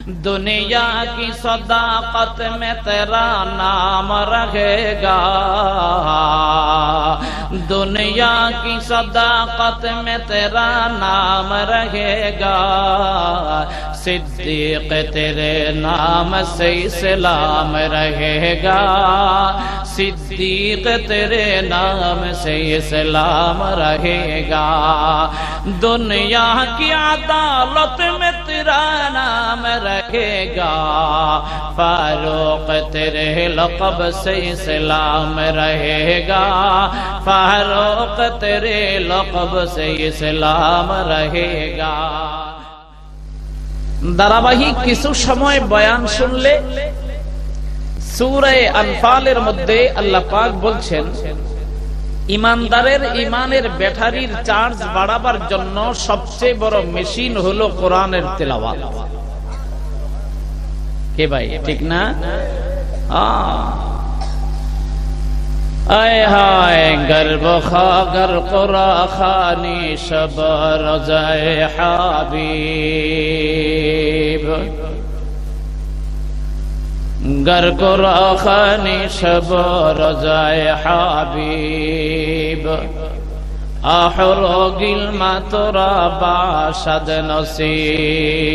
दुनिया की सदाकत में तेरा नाम रहेगा, दुनिया की सदाकत में तेरा नाम रहेगा, सिद्दीक तेरे नाम से इस्लाम रहेगा, सिद्दीक तेरे नाम से इस्लाम रहेगा, दुनिया की अदालत में तेरा नाम रहेगा, फारूक तेरे लक़ब से इस्लाम रहेगा, फारूक तेरे लक़ब से इस्लाम रहेगा। ধারাবাহিক কিছু সময় বয়ান শুনলে সূরা আনফালের মধ্যে আল্লাহ পাক বলছেন ইমানদারের ইমানের ব্যাটারির চার্জ বাড়াবার জন্য সবচেয়ে বড় মেশিন হলো কোরআনের তেলাওয়াত। কে ভাই ঠিক না? आए हाय गर्व खागर कुरा खानी शबर जाए हाबीब, गर कुरा खानी शबर जाए हाबीब, आहरो गिलमा तोरा बाशद नसीब,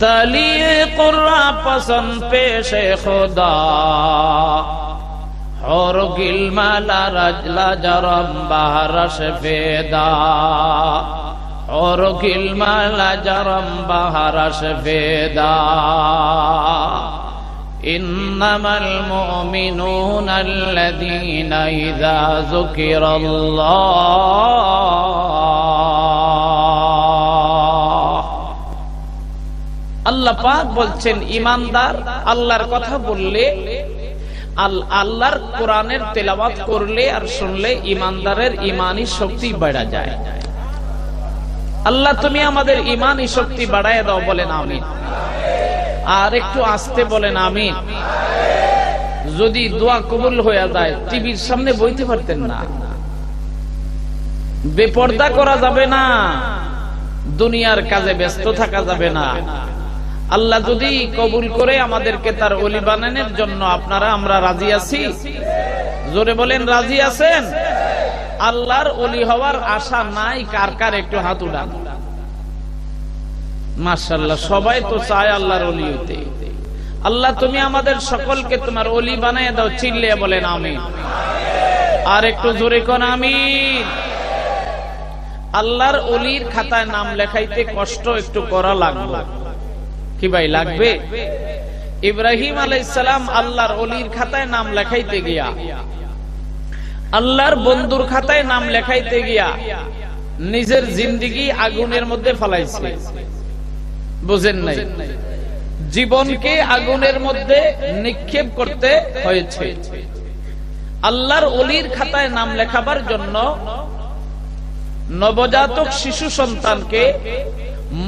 तली कुर्रा पसंद पेशे खुदा, और गिलमा लारजला जरम बहरश फेदा, और गिलमा लाजरम बहरश फेदा, इन्नमल मुमिनून अल्लज़ीना इज़ा ज़ुकिरल्लाह। আল্লাহ পাক বলছেন ঈমানদার আল্লাহর কথা বললে, আল্লাহর কোরআনের তেলাওয়াত করলে আর শুনলে ঈমানদারের ঈমানি শক্তি বেড়ে যায়। আল্লাহ তুমি আমাদের ঈমানি শক্তি বাড়ায় দাও, বলেন আমিন। আর একটু আস্তে বলেন আমিন। যদি দোয়া কবুল হয়ে যায় টিভির সামনে বইতে পারতেন না, বেপরদা করা যাবে না, দুনিয়ার কাজে ব্যস্ত থাকা যাবে না। আল্লাহ যদি কবুল করে আমাদেরকে তার ওলি বানানোর জন্য আপনারা আমরা রাজি আছি? জোরে বলেন রাজি আছেন? আল্লাহর ওলি হওয়ার আশা নাই কার কার একটু হাত উঠান। মাশাআল্লাহ, সবাই তো চায় আল্লাহর ওলি হতে। আল্লাহ তুমি আমাদের সকলকে তোমার ওলি বানায় দাও, চিল্লিয়ে বলেন আমিন। আর একটু জোরে কোন আমিন। আল্লাহর ওলির খাতায় নাম লেখাইতে কষ্ট একটু করা লাগবে, কি ভাই লাগবে? ইব্রাহিম আলাইহিস সালাম আল্লাহর ওলির খাতায় নাম লেখাইতে গিয়া, আল্লাহর বন্ধুর খাতায় নাম লেখাইতে গিয়া নিজের জিন্দেগি আগুনের মধ্যে ফেলাইছে। বুঝেন নাই? জীবনকে আগুনের মধ্যে নিক্ষেপ করতে হয়েছে। আল্লাহর ওলির খাতায় নাম লেখাবার জন্য নবজাতক শিশু সন্তানকে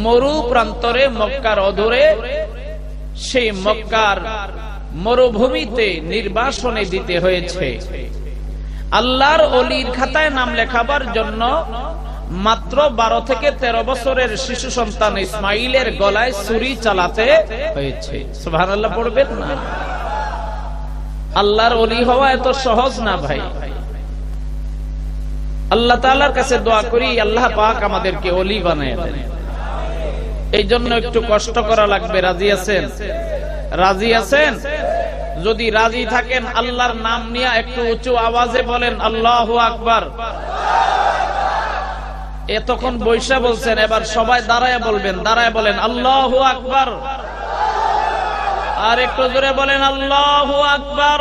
মরু প্রান্তরে মক্কার অদূরে সেই মক্কার মরুভূমিতে নির্বাসনে দিতে হয়েছে। আল্লাহর ওলির খাতায় নাম লেখাবার জন্য মাত্র 12 থেকে 13 বছরের শিশু সন্তান ইসমাইলের গলায় ছুরি চালাতে হয়েছে। সুবহানাল্লাহ পড়বেন না? আল্লাহর ওলি হওয়া এত সহজ না ভাই। আল্লাহ তাআলার কাছে দোয়া করি আল্লাহ পাক আমাদেরকে ওলি বানায় দেন। এই জন্য একটু কষ্ট করা লাগবে। রাজি আছেন? রাজি আছেন? যদি রাজি থাকেন আল্লাহর নাম নিয়ে একটু উঁচু আওয়াজে বলেন আল্লাহু আকবার। এতক্ষণ বৈশা বলছেন, এবার সবাই দাঁড়ায় বলবেন, দাঁড়ায় বলেন আল্লাহু আকবার। আর একটু জোরে বলেন আল্লাহু আকবার।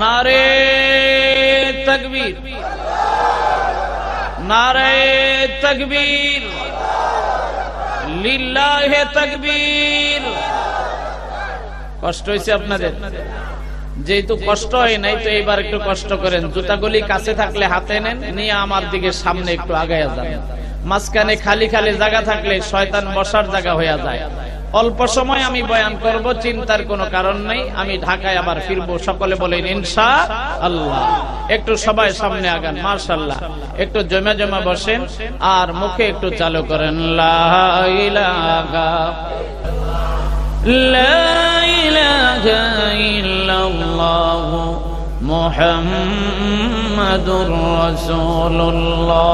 নারে তাকবীর, নারে তাকবীর, লিল্লাহে তাকবীর। কষ্ট হয়েছে আপনাদের? যেহেতু কষ্ট হয় নাই তো এবার একটু কষ্ট করেন। জুতাগুলি কাছে থাকলে হাতে নেন, নিয়ে আমার দিকে সামনে একটু আগায়া যান। মাঝখানে খালি খালি জায়গা থাকলে শয়তান বসার জায়গা হয়ে যায়। অল্প সময় আমি বয়ান করব, চিন্তার কোনো কারণ নেই। আমি ঢাকায় আবার ফিরবো। সকলে বলেন ইনশাআল্লাহ। একটু সবাই সামনে আগান, মাশাআল্লাহ। একটু জমা জমা বসেন আর মুখে একটু চালু করেন লা ইলাহা ইল্লাল্লাহ মুহাম্মাদুর রাসূলুল্লাহ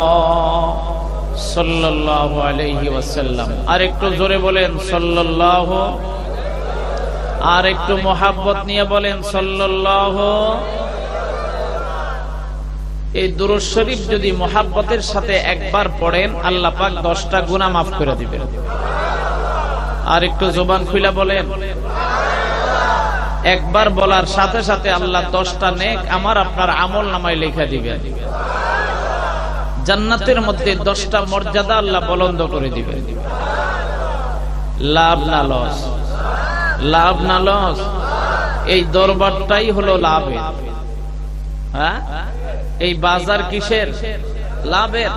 সাল্লাল্লাহু আলাইহি ওয়াসাল্লাম। আর একটু জোরে বলেন সাল্লাল্লাহু, আর একটু মোহাব্বত নিয়ে বলেন সাল্লাল্লাহু। এই দুরূদ শরীফ যদি মোহাব্বতের সাথে একবার পড়েন, আল্লাহ পাক 10টা গুনাহ মাফ করে দিবেন। আর একটু জবান খুলে বলেন, একবার বলার সাথে সাথে আল্লাহ 10টা নেক আমার আপনার আমল নামায় লেখা দিবেন। জান্নাতের মধ্যে 10টা মর্যাদা আল্লাহ বুলন্দ করে দিবেন। লাভ না লস? লাভ না লস? এই দরবারটাই হলো লাভের। হ্যাঁ, এই বাজার কিসের? লাভের।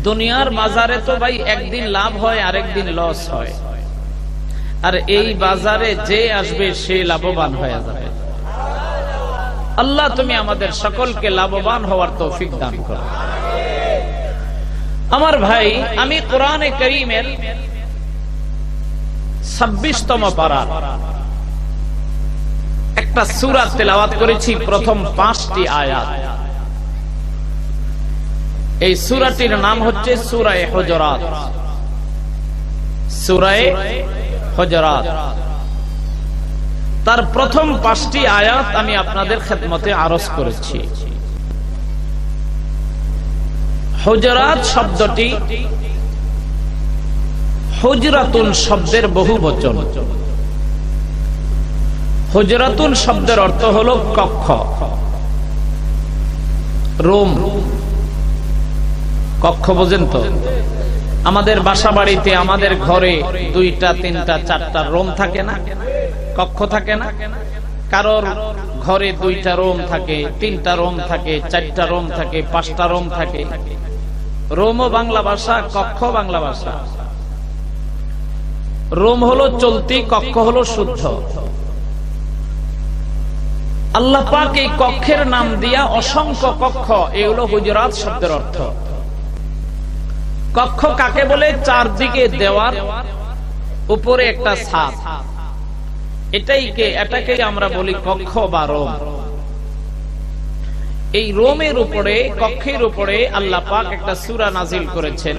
দুনিয়ার বাজারে তো ভাই একদিন লাভ হয়, আরেকদিন লস হয়। আর এই বাজারে যে আসবে সে লাভবান হয়ে যাবে। আল্লাহ তুমি আমাদের সকলকে লাভবান হওয়ার তৌফিক দান করো। আমার ভাই, আমি কোরআনে কারীমের 26তম পারা একটা সূরা তেলাওয়াত করেছি, প্রথম 5টি আয়াত। এই সূরাটির নাম হচ্ছে সূরা হুজুরাত। সূরা হুজুরাত, তার প্রথম 5টি আয়াত আমি আপনাদের খেদমতে আরজ করেছি। হুজুরাত শব্দটি হুজরাতুন শব্দের বহুবচন। হুজরাতুন শব্দের অর্থ হলো কক্ষ, রুম। কক্ষ বোঝেন তো? আমাদের বাসা বাড়িতে, আমাদের ঘরে 2টা 3টা 4টা রুম থাকে না? কক্ষ থাকে না? কারোর ঘরে 2টা রুম থাকে, 3টা রুম থাকে, 4টা রুম থাকে, 5টা রুম থাকে। রুমও বাংলা ভাষা, কক্ষ বাংলা ভাষা। রুম হলো চলতি, কক্ষ হলো শুদ্ধ। আল্লাহ পাক এই কক্ষের নাম দিয়া অসংখ্য কক্ষ, এগুলো হুজুরাত শব্দের অর্থ। কক্ষ কাকে বলে? চারদিকে দেওয়াল, উপরে একটা ছাদ, এটাকে আমরা বলি কক্ষ বা রোম। এই রোমের উপরে, কক্ষের উপরে আল্লাহ পাক একটা সূরা নাজিল করেছেন।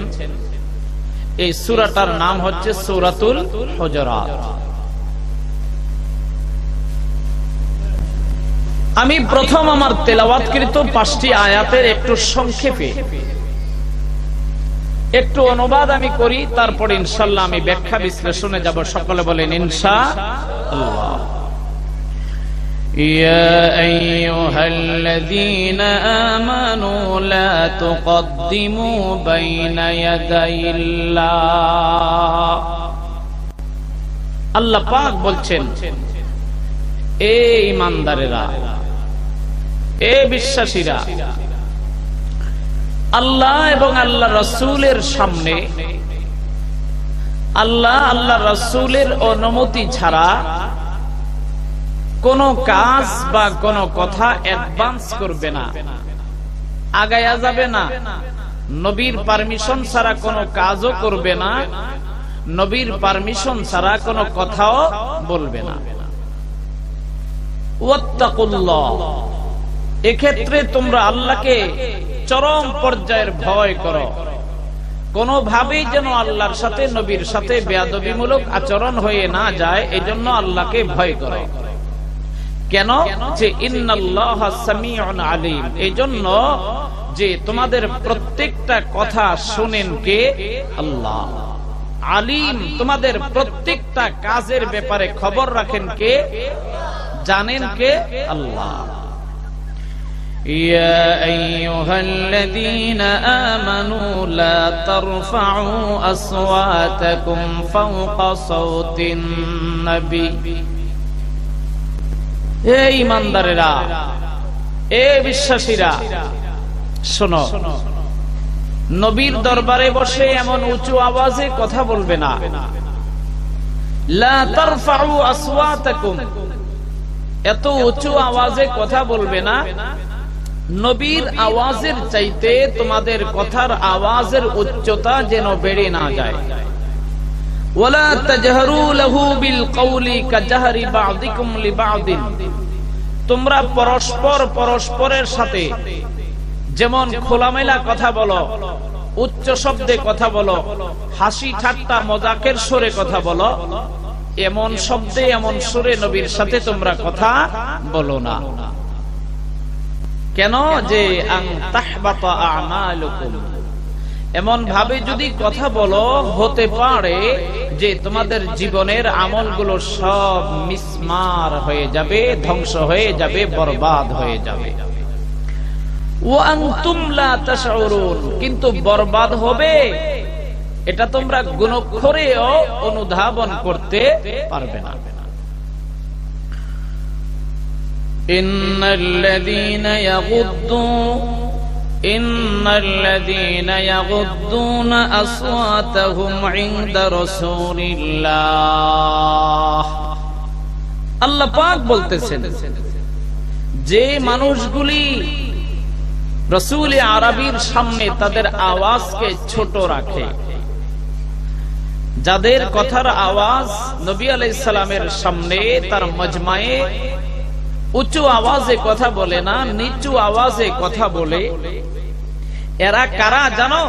এই সূরাটার নাম হচ্ছে সূরাতুল হুজুরাত। আমি প্রথম আমার তেলাওয়াতকৃত 5টি আয়াতের একটু সংক্ষেপে একটু অনুবাদ আমি করি, তারপরে ইনশাআল্লাহ আমি ব্যাখ্যা বিশ্লেষণে যাব। সকলে বলেন ইনশাআল্লাহ। ইয়া আইয়ুহাল্লাযীনা আমানু লা তুকদ্দিমু বাইনা ইয়াদাইল্লাহ। আল্লাহ পাক বলছেন, এ ঈমানদারেরা, এ বিশ্বাসীরা, আল্লাহ এবং আল্লাহ রাসূলের সামনে, আল্লাহ আল্লাহ রাসূলের অনুমতি ছাড়া কোন কাজ বা কোন কথা অ্যাডভান্স করবে না, আগায়া যাবে না। নবীর পারমিশন ছাড়া কোনো কাজও করবে না, নবীর পারমিশন ছাড়া কোনো কথাও বলবে না। ওয়াত্তাকুল্লাহ, এক্ষেত্রে তোমরা আল্লাহকে চরম পর্যায়ের ভয় করো। কোনোভাবেই যেন আল্লাহর সাথে, নবীর সাথে বেয়াদবিমূলক আচরণ হয়ে না যায়, এজন্য আল্লাহকে ভয় করো। কেন? যে ইন্নাল্লাহা সামিউন আলিম, এজন্য যে তোমাদের প্রত্যেকটা কথা শুনেন কে? আল্লাহ। আলিম, তোমাদের প্রত্যেকটা কাজের ব্যাপারে খবর রাখেন কে? জানেন কে? আল্লাহ। ইয়া আইয়ুহাল্লাযীনা আমানু লা তারফাউ আসওয়াতাকুম ফাওকা সাওতিন নবী। হে ঈমানদারেরা, এ বিশ্বাসীরা, শোনো, নবীর দরবারে বসে এমন উঁচু আওয়াজে কথা বলবে না লা তারফাউ আসওয়াতাকুম, এত উঁচু আওয়াজে কথা বলবে না, নবীর আওয়াজের চাইতে তোমাদের কথার আওয়াজের উচ্চতা যেন বেড়ে না যায়। ওয়ালা তাজহারু লাহু বিল কওলি কাজহরি বা'দিকুম লিবা'দিন, তোমরা পরস্পরের সাথে যেমন খোলামেলা কথা বলো, উচ্চ শব্দে কথা বলো, হাসি ঠাট্টা মজাকের সুরে কথা বলো, এমন শব্দে এমন সুরে নবীর সাথে তোমরা কথা বলো না। কেন? যে আন তাহবাতা আমালুকুম, এমন ভাবে যদি কথা বলো হতে পারে যে তোমাদের জীবনের আমলগুলো সব মিসমার হয়ে যাবে, ধ্বংস হয়ে যাবে, বরবাদ হয়ে যাবে। ওয়া আনতুম লা তাশউরুন, কিন্তু বরবাদ হবে এটা তোমরা গুণক্ষরেও অনুধাবন করতে পারবে না। ইন্নাল্লাযীনা ইয়াগুদ্দুনা আসওয়াতাহুম ইনদা রাসূলিল্লাহ, আল্লাহ পাক বলতেছেন যে মানুষগুলি রাসূল আরবীর সামনে তাদের আওয়াজকে ছোট রাখে, যাদের কথার আওয়াজ নবী আলাইহিস সালামের সামনে তার মজমায়ে উঁচু আওয়াজে কথা বলে না, নিচু আওয়াজে কথা বলে, এরা কারা জানো?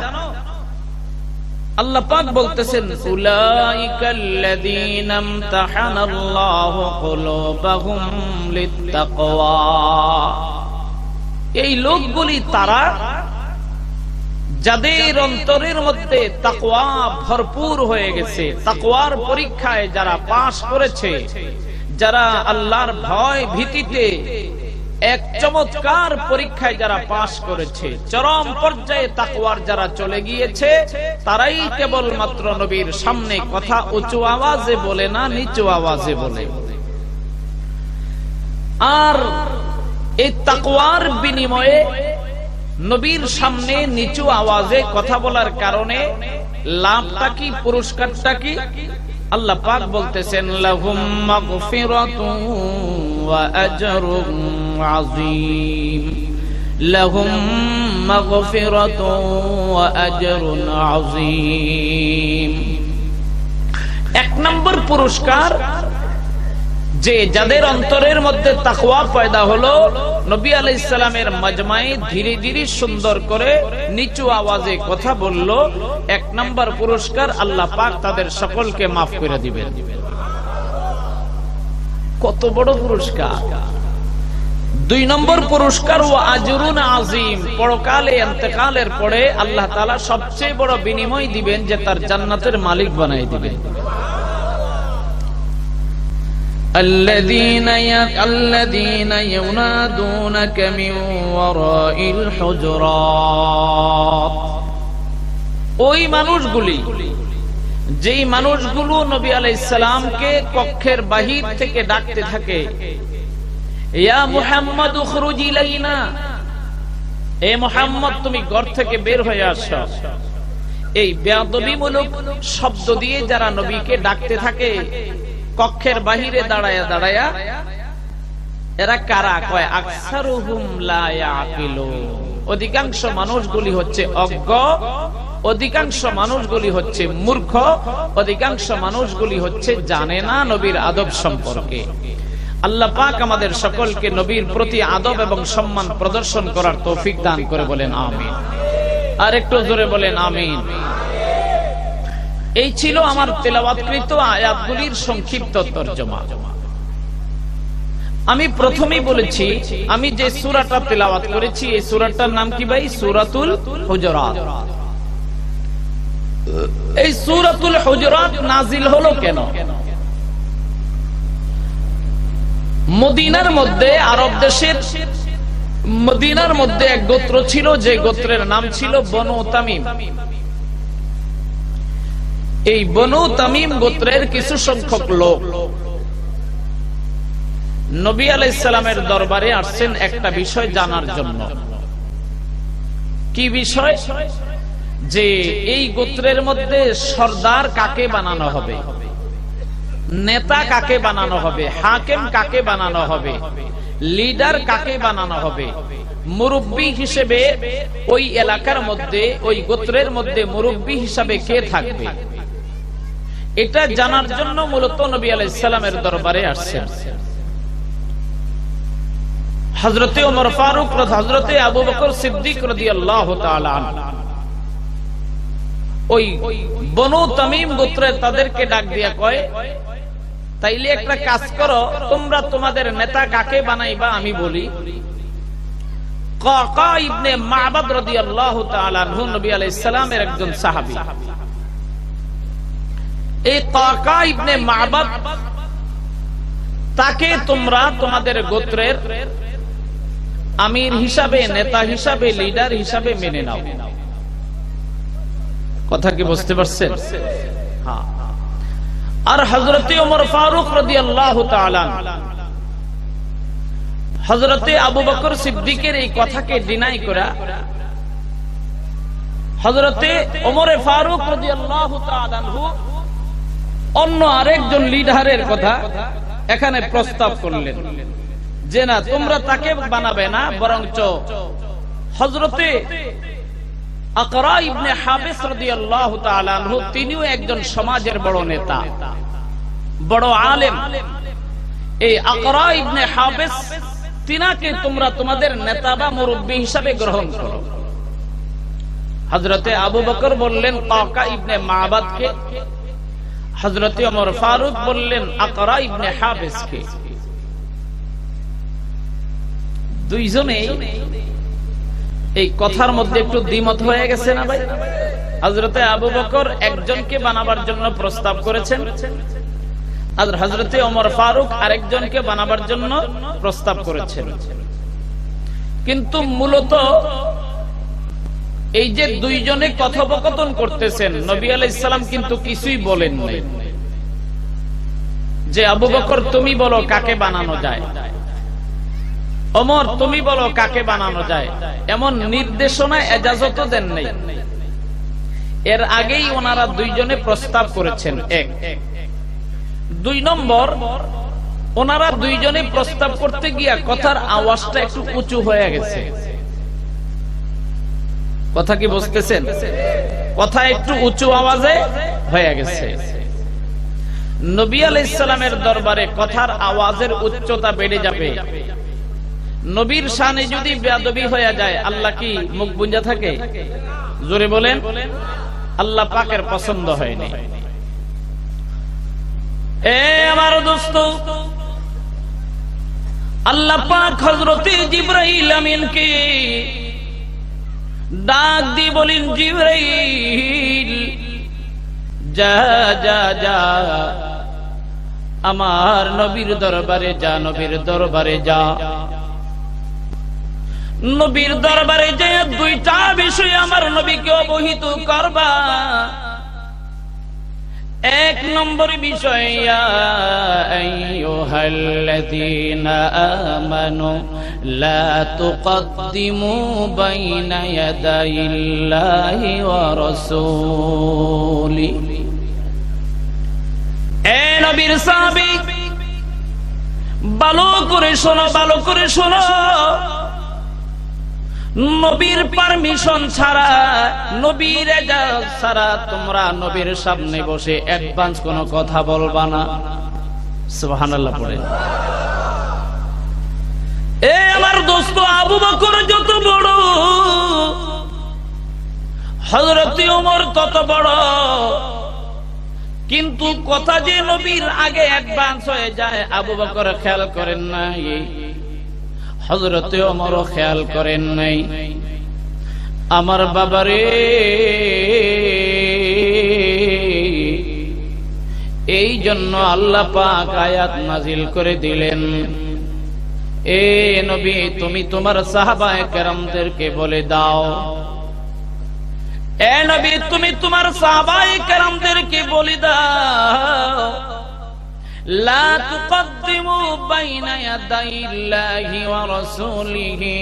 আল্লাহ পাক বলতেছেন উলাইকাল্লাযীনা ইমতাহানাল্লাহু কুলুবাহুম লিত্তাকওয়া, এই লোকগুলি তারা যাদের অন্তরের মধ্যে তাকওয়া ভরপুর হয়ে গেছে, তাকওয়ার পরীক্ষায় যারা পাশ করেছে, যারা আল্লাহর ভয় ভীতিতে এক চমৎকার পরীক্ষায় যারা পাশ করেছে, চরম পর্যায়ে তাকওয়ার যারা চলে গিয়েছে, তারাই কেবলমাত্র নবীর সামনে কথা উঁচু আওয়াজে বলে না, নিচু আওয়াজে বলে। আর এই তাকওয়ার বিনিময়ে নবীর সামনে নিচু আওয়াজে কথা বলার কারণে লাভটা কি, পুরস্কারটা কি? আল্লাহ পাক বলতেছেন লাহুম মাগফিরাতুন ওয়া আজরুন আযীম, লাহুম মাগফিরাতুন ওয়া আজরুন আযীম। এক নম্বর পুরস্কার, যে যাদের অন্তরের মধ্যে তাকওয়া পয়দা হলো, নবী আলাইহিস সালামের মজমায়ে ধীরে ধীরে সুন্দর করে নিচু আওয়াজে কথা বলল, এক নম্বর পুরস্কার আল্লাহ পাক তাদের সকলকে মাফ করে দিবেন। কত বড় পুরস্কার! দুই নম্বর পুরস্কার ওয়া আজরুন আযীম, পরকালে ইন্তেকালের পরে আল্লাহ তাআলা সবচেয়ে বড় বিনিময় দিবেন, যে তার জান্নাতের মালিক বানাই দিবেন। الذين ينادونك من وراء الحجرات, ওই মানুষগুলি, যেই মানুষগুলো নবী আলাইহিস সালামকে কক্ষের বাহির থেকে ডাকতে থাকে, ইয়া মুহাম্মদ উখরুজ ইলাইনা, এ মুহাম্মদ তুমি ঘর থেকে বের হয়ে আসো। এই বেয়াদবিমূলক শব্দ দিয়ে যারা নবীকে ডাকতে থাকে কক্ষের বাহিরে দাঁড়ায়া দাঁড়ায়া, এরা কারা? কয় আকসারুহুম লা ইয়াকিলুন, অধিকাংশ মানুষগুলি হচ্ছে অজ্ঞ, অধিকাংশ মানুষগুলি হচ্ছে মূর্খ, অধিকাংশ মানুষগুলি হচ্ছে জানে না নবীর আদব সম্পর্কে। আল্লাহ পাক আমাদের সকলকে নবীর প্রতি আদব এবং সম্মান প্রদর্শন করার তৌফিক দান করে, বলেন আমিন। আর একটু জোরে বলেন আমিন। এই ছিল আমার তেলাওয়াতকৃত আয়াতগুলির সংক্ষিপ্ত তরজমা। আমি প্রথমেই বলেছি, আমি যে সূরাটা তেলাওয়াত করেছি এই সূরাটার নাম কি ভাই? সূরাতুল হুজুরাত। এই সূরাতুল হুজুরাত নাজিল হলো কেন? মদিনার মধ্যে, আরব দেশের মদিনার মধ্যে এক গোত্র ছিল, যে গোত্রের নাম ছিল বনু তামিম। এই বনু তামিম গোত্রের কিছু সংখ্যক লোক নবী আলাইহিস সালামের দরবারে আসছেন একটা বিষয় জানার জন্য। কি বিষয়? যে এই গোত্রের মধ্যে সর্দার কাকে বানানো হবে। নেতা কাকে বানানো হবে, হাকিম কাকে বানানো হবে, লিডার কাকে বানানো হবে, মুরব্বী হিসেবে ওই এলাকার মধ্যে ওই গোত্রের মধ্যে মুরব্বী হিসাবে কে থাকবে, এটা জানার জন্য মূলত নবী আলাইহিস সালামের দরবারে আসছেন। হযরতে ওমর ফারুক, হযরতে আবু বকর সিদ্দিক রাদিয়াল্লাহু তাআলা আনহু ওই বনু তামিম গোত্রের তাদেরকে ডাক দিয়া কয়, তাইলে একটা কাজ করো, তোমরা তোমাদের নেতা কাকে বানাইবা আমি বলি। কাকা ইবনে মাবাদ রাদিয়াল্লাহু তাআলা আনহু নবী আলাইহিস সালামের একজন সাহাবী। এই কাকা ইবনে মাবাদ, তাকে তোমরা তোমাদের গোত্রের আমির হিসাবে, নেতা হিসাবে, লিডার হিসাবে মেনে নাও। কথা কি বুঝতে পারছেন? হ্যাঁ। আর হযরতে ওমর ফারুক রাদিয়াল্লাহু তাআলা হযরতে আবু বকর সিদ্দিকের এই কথাকে ডিনাই করা হযরতে ওমর ফারুক রাদিয়াল্লাহু তাআলা অন্য আরেকজন লিডারের কথা এখানে প্রস্তাব করলেন যে না, তোমরা তাকে বানাবে না, বরঞ্চ হযরতে আকরা ইবনে হাবিস রাদিয়াল্লাহু তাআলা আনহু, তিনিও একজন সমাজের বড় নেতা, বড় আলেম। এই আকরা ইবনে হাবিস, তিনাকে তোমরা তোমাদের নেতা বা মুরব্বী হিসাবে গ্রহণ করো। হযরতে আবু বকর বললেন কাকা ইবনে মাবাদকে, হযরতে ওমর ফারুক বললেন আকরা ইবনে হাবিসকে। দুইজনেই এই কথার মধ্যে একটু দ্বিমত হয়ে গেছে না ভাই? হযরতে আবু বকর একজনকে বানাবার জন্য প্রস্তাব করেছেন, আর হযরতে ওমর ফারুক আরেকজনকে বানাবার জন্য প্রস্তাব করেছেন। কিন্তু মূলত এই যে দুইজনে কথোপকথন করতেছেন, নবী আলাইহিস সালাম কিন্তু কিছুই বলেন নাই যে আবু বকর তুমি বলো কাকে বানানো যায়, ওমর তুমি বলো কাকে বানানো যায়, এমন নির্দেশনা এজাজত দেন নাই। এর আগেই ওনারা দুইজনে প্রস্তাব করেছেন। এক। দুই নম্বর, ওনারা দুইজনে প্রস্তাব করতে গিয়া কথার আওয়াজটা একটু উঁচু হয়ে গেছে। কথা কি বুঝতেছেন? কথা একটু উঁচু আওয়াজে হয়ে গেছে। নবী আলাইহিস সালামের দরবারে কথার আওয়াজের উচ্চতা বেড়ে যাবে, নবীর শানে যদি বেয়াদবি হয়ে যায়, আল্লাহ কি মুখ বুঁজা থাকে? জোরে বলেন। আল্লাহ পাকের পছন্দ হয়নি। এ আমার দোস্ত, আল্লাহ পাক হযরতে জিবরাইল আমিনকে ডাক দিয়ে বলেন, জিবরাইল যা যা যা, আমার নবীর দরবারে যা, নবীর দরবারে যা। নবীর দরবারে যে দুইটা বিষয় আমার নবীকে অবহিত করবা। এক নম্বর বিষয়, ইয়া আইয়ুহাল্লাযীনা আমানু লা তুকদ্দিমু বাইনা ইয়াদাইল্লাহি ওয়া রাসূলিহি। এ নবীর সাহাবী, ভালো করে শোনো, ভালো করে শোনো। নবীর পারমিশন ছাড়া, নবীর ইজাজত ছাড়া তোমরা নবীর সামনে বসে অ্যাডভান্স কোনো কথা বলবা না। সুবহানাল্লাহ পড়েন। এ আমার দোস্ত, আবু বকর যত বড়, হযরতে ওমর তত বড়, কিন্তু কথা যে নবীর আগে অ্যাডভান্স হয়ে যায়, আবু বকর খেয়াল করেন নাই, হযরতে ওমরও খেয়াল করেন নাই। আমার বাবারে, এই জন্য আল্লাহ পাক আয়াত নাজিল করে দিলেন, এ নবী তুমি তোমার সাহাবায়ে কেরামদেরকে বলে দাও, এ নবী তুমি তোমার সাহাবায়ে কেরামদেরকে বলে দাও, লা তুকদ্দিমু বাইনা ইয়াদাইল্লাহি ওয়া রাসূলিহি।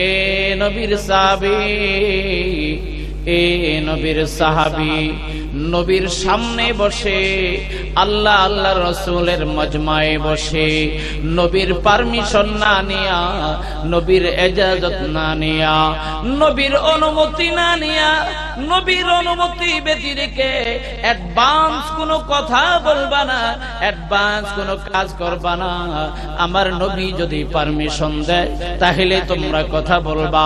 এ নবীর সাহাবী, এ নবীর সাহাবী নবীর সামনে বসে আল্লাহ আল্লাহ রাসূলের মজমায়ে বসে নবীর পারমিশন না নিয়া, নবীর ইজাজত না নিয়া, নবীর অনুমতি না নিয়া, নবীর অনুমতি ব্যতিরেকে অ্যাডভান্স কোনো কথা বলবা না, অ্যাডভান্স কোনো কাজ করবা না। আমার নবী যদি পারমিশন দেয় তাহলে তোমরা কথা বলবা,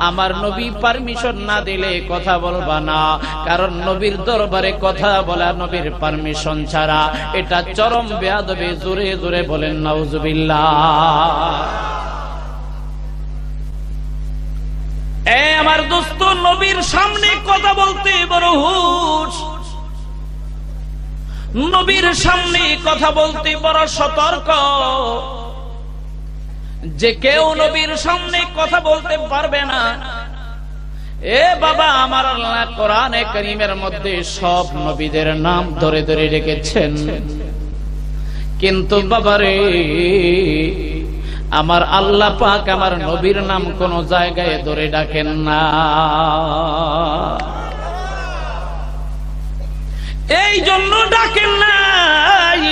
আমার নবী পারমিশন না দিলে কথা বলবা না। কারণ নবীর দরবারে কথা বলা নবীর পারমিশন ছাড়া এটা চরম বেয়াদবি। জোরে জোরে বলেন নাউজুবিল্লাহ। এ আমার দোস্ত, নবীর সামনে কথা বলতে বড় হুঁশ, নবীর সামনে কথা বলতে বড় সতর্ক। যে কেউ নবীর সামনে কথা বলতে পারবে না। এ বাবা, আমার আল্লাহ কোরআনে কারীমের মধ্যে সব নবীদের নাম ধরে ধরে রেখেছেন, কিন্তু বাবারে আমার আল্লাহ পাক আমার নবীর নাম কোন জায়গায় ধরে ডাকেন না। এই জন্য ডাকেন নাই।